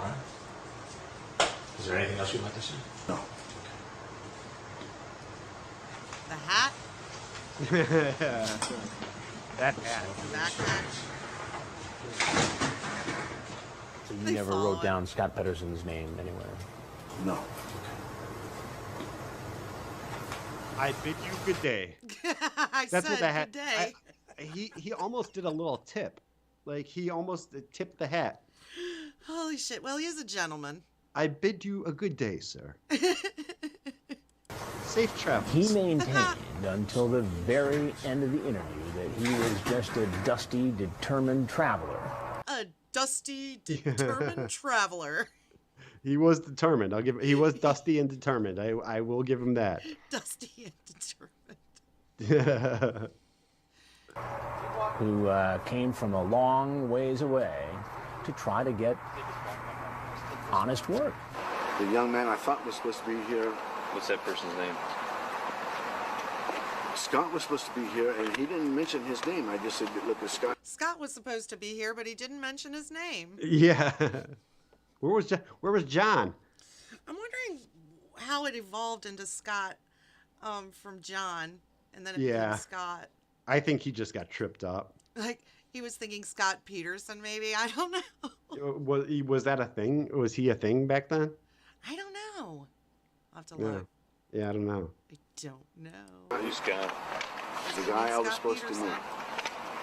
All right. Is there anything else you'd like to say? No. The hat? That hat. Backpack? So you They never follow wrote it. down Scott Petterson's name anywhere? No. I bid you good day. I That's said what the hat. good day. He almost did a little tip, like he almost tipped the hat. Holy shit. Well, he is a gentleman. I bid you a good day, sir. Safe travels. He maintained until the very end of the interview that he was just a dusty, determined traveler. A dusty, determined traveler. He was determined. He was dusty and determined. I will give him that. Dusty and determined. Who came from a long ways away to try to get honest work. The young man I thought was supposed to be here, What's that person's name? Scott was supposed to be here, and he didn't mention his name. I just said, look at Scott. Scott was supposed to be here, but he didn't mention his name. Yeah. Where was John? I'm wondering how it evolved into Scott from John, and then it became Scott. I think he just got tripped up. Like, he was thinking Scott Peterson, maybe. I don't know. Was that a thing? Was he a thing back then? I don't know. I'll have to look. Yeah, I don't know. I don't know. Who's Scott? The guy I was Scott supposed Peterson? to meet.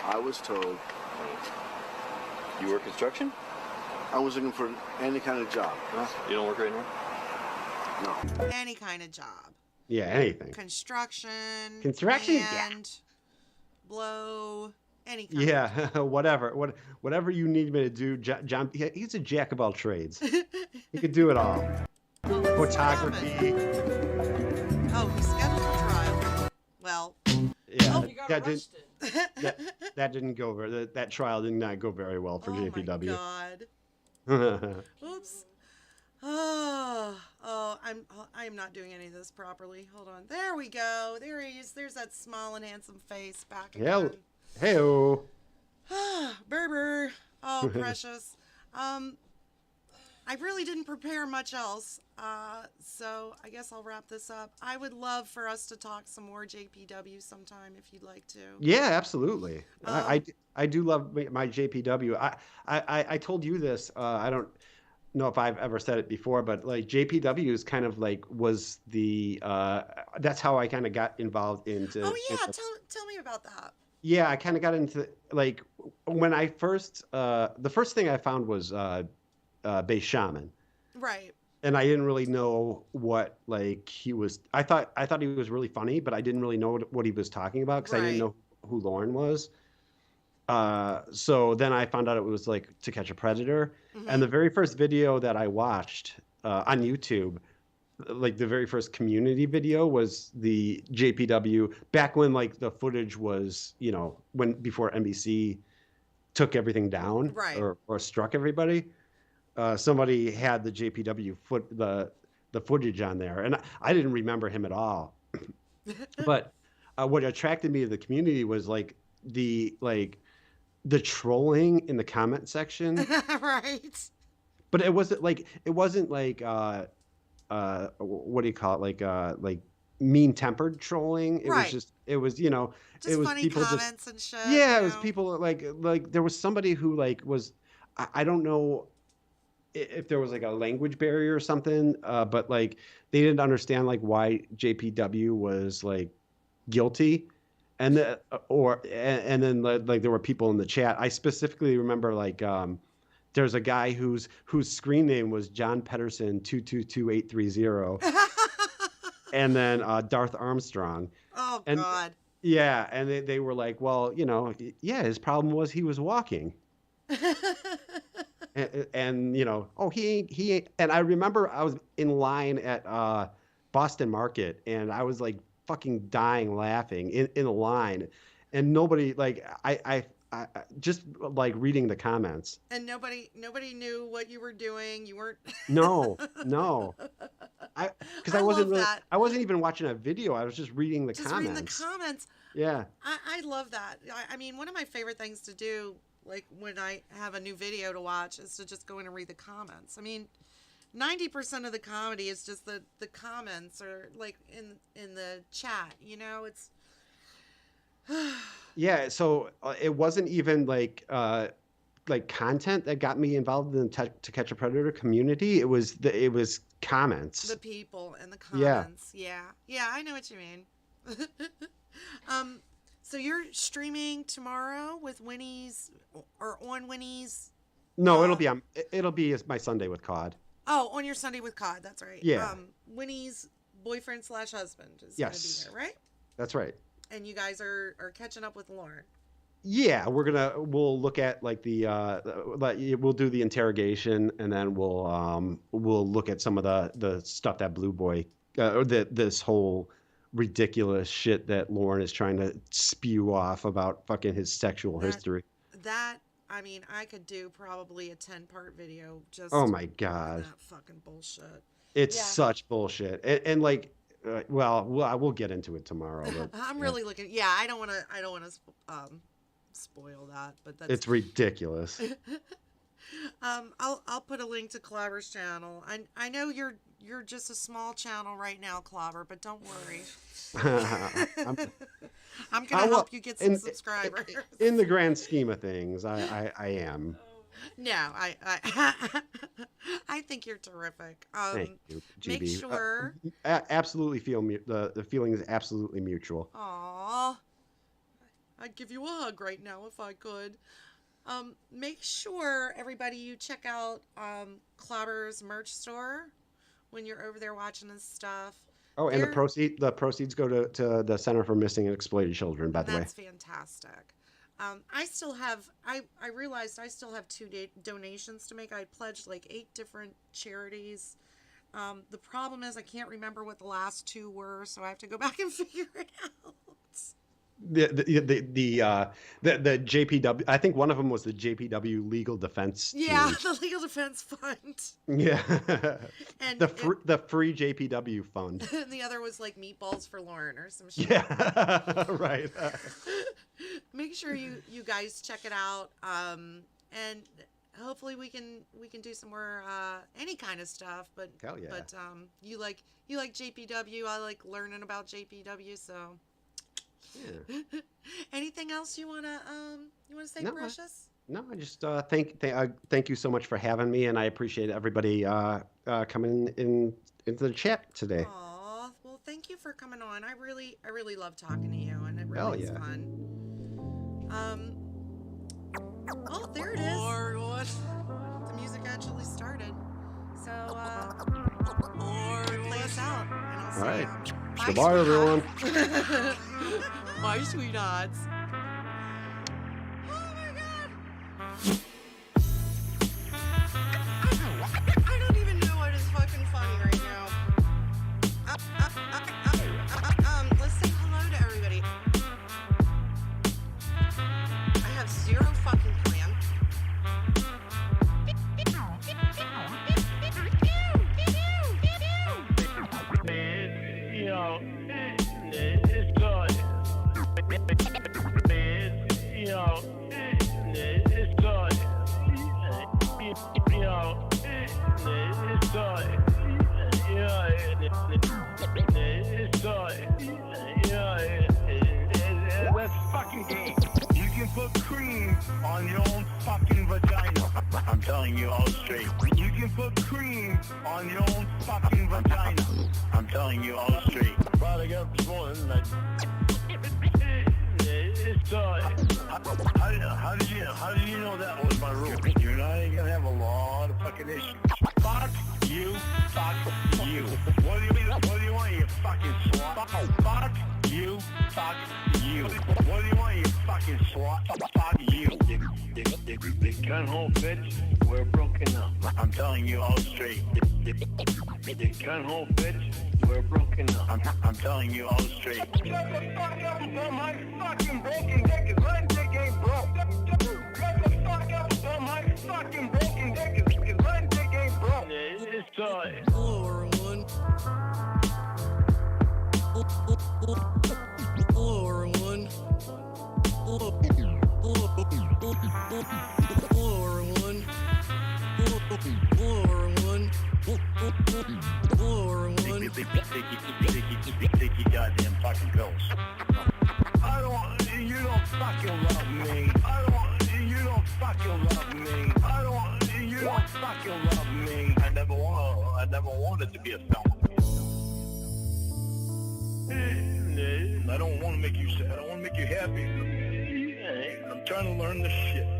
I was told You work construction? I was looking for any kind of job. You don't work right now? No. Any kind of job. Yeah, anything. Construction. Construction, yeah. hand, blow. Any kind. Yeah, whatever you need me to do. John, he's a jack of all trades. He could do it all. Photography. Oh, he's scheduled for trial. Well. Yeah, He got that arrested. that didn't go very. That trial did not go very well for JPW. Oh my God. Oops. I am not doing any of this properly. Hold on. There we go. There he is. There's that small and handsome face back again. Hey-o. Berber. Oh, precious. I really didn't prepare much else. So I guess I'll wrap this up. I would love for us to talk some more JPW sometime if you'd like to. Yeah, absolutely. I do love my JPW. I told you this. I don't know if I've ever said it before, but like JPW is kind of like was the that's how I kind of got involved into. Oh yeah, tell me about that. Yeah, I kind of got into like when I first the first thing I found was Bass Shaman. Right. And I didn't really know what like he was. I thought he was really funny, but I didn't really know what he was talking about because I didn't know who Lauren was. So then I found out it was like To Catch a Predator, and the very first video that I watched on YouTube, like the very first community video, was the JPW back when like the footage was before NBC took everything down or struck everybody. Somebody had the JPW the footage on there, and I didn't remember him at all. But what attracted me to the community was like the trolling in the comment section. Right. But it wasn't like what do you call it, like mean-tempered trolling. It was just it was just was funny people comments and shit. Yeah, it was people like there was somebody who like was I don't know if there was like a language barrier or something, but like they didn't understand like why JPW was like guilty, and then like there were people in the chat. I specifically remember like there's a guy whose screen name was John Petterson 222830, and then Darth Armstrong. Oh and, God. Yeah, and they were like, well, his problem was he was walking. and he ain't. And I remember I was in line at Boston Market, and I was like fucking dying laughing in a line, and nobody like I just like reading the comments. And nobody knew what you were doing. You weren't. No. Because I wasn't even watching a video. I was just reading the comments. Reading the comments. Yeah. I love that. I mean, one of my favorite things to do, like when I have a new video to watch, is to just go in and read the comments. I mean, 90% of the comedy is just the comments or like in the chat, you know, it's Yeah, so it wasn't even like content that got me involved in the To Catch a Predator community. It was comments. the people and the comments. Yeah, I know what you mean. So you're streaming tomorrow with Winnie's or on Winnie's? No, it'll be my Sunday with COD. Oh, on your Sunday with COD. That's right. Yeah. Winnie's boyfriend/husband is Yes. going to be there, right? That's right. And you guys are catching up with Lauren. Yeah, we'll look at like we'll do the interrogation, and then we'll look at some of the stuff that Blue Boy or this whole ridiculous shit that Lauren is trying to spew off about fucking his sexual history. That, I mean, I could do probably a 10-part video just Oh my god, that fucking bullshit. It's such bullshit, and like, we'll get into it tomorrow. But, I'm really looking. Yeah, I don't want to spoil that, but that's it's ridiculous. I'll put a link to Clobber's channel. I know you're just a small channel right now, Clobber, but don't worry. I'm gonna help you get some subscribers. In the grand scheme of things, I am. No, I think you're terrific. Thank you, GB. Make sure. Absolutely the feeling is absolutely mutual. Aw, I'd give you a hug right now if I could. Make sure, everybody, you check out Clobber's merch store when you're over there watching this stuff. Oh, and the proceeds go to the Center for Missing and Exploited Children, by the way. That's fantastic. I realized I still have 2 donations to make. I pledged like 8 different charities. The problem is I can't remember what the last 2 were, so I have to go back and figure it out. The JPW, I think one of them was the JPW Legal Defense Team. Yeah, the Legal Defense Fund. Yeah. And the free JPW fund. And the other was like Meatballs for Lauren or some shit. Yeah, right. Make sure you guys check it out. And hopefully we can do some more any kind of stuff. But hell yeah. But you like JPW. I like learning about JPW. So. Yeah. Anything else you wanna say, No, Precious? No, I just thank you so much for having me, and I appreciate everybody coming into the chat today. Aw, well, thank you for coming on. I really love talking to you, and it really is fun. Oh, there it is. Or what? The music actually started. So play us out, and I'll see All right. you. Goodbye, everyone. Bye, sweethearts. Oh my god. I don't even know what is fucking funny right now. Let's say hello to everybody. I have 0 fucking plan. You know, it's good. You know, it's good. You know, it's good. Yeah, it's good. Yeah, that's fucking game. You can put cream on your own fucking vagina. I'm telling you all straight. You can put cream on your own fucking vagina. I'm telling you all straight. Probably got up this morning. It's how did you know that was my rule? You and I ain't gonna have a lot of fucking issues. Fuck you, fuck you. What do you want, you fucking swat? Fuck you, fuck you. What do you want, you fucking swat? Fuck you. They can't hold bitch, we're broken up. I'm telling you all straight. They can't hold bitch, we're broken up. I'm telling you all straight. Shut the fuck up about my fucking broken dick, 'cause my dick ain't broke. Shut the fuck up about my fucking broken dick, 'cause my dick ain't broke. It's time. Hello, everyone. Hello, everyone. Hello, everyone. Hello, everyone. Take your goddamn fucking pills. You don't fucking love me. You don't fucking love me. You don't fucking love me. I never wanted to be a felon. I don't want to make you sad. I don't want to make you happy. I'm trying to learn this shit.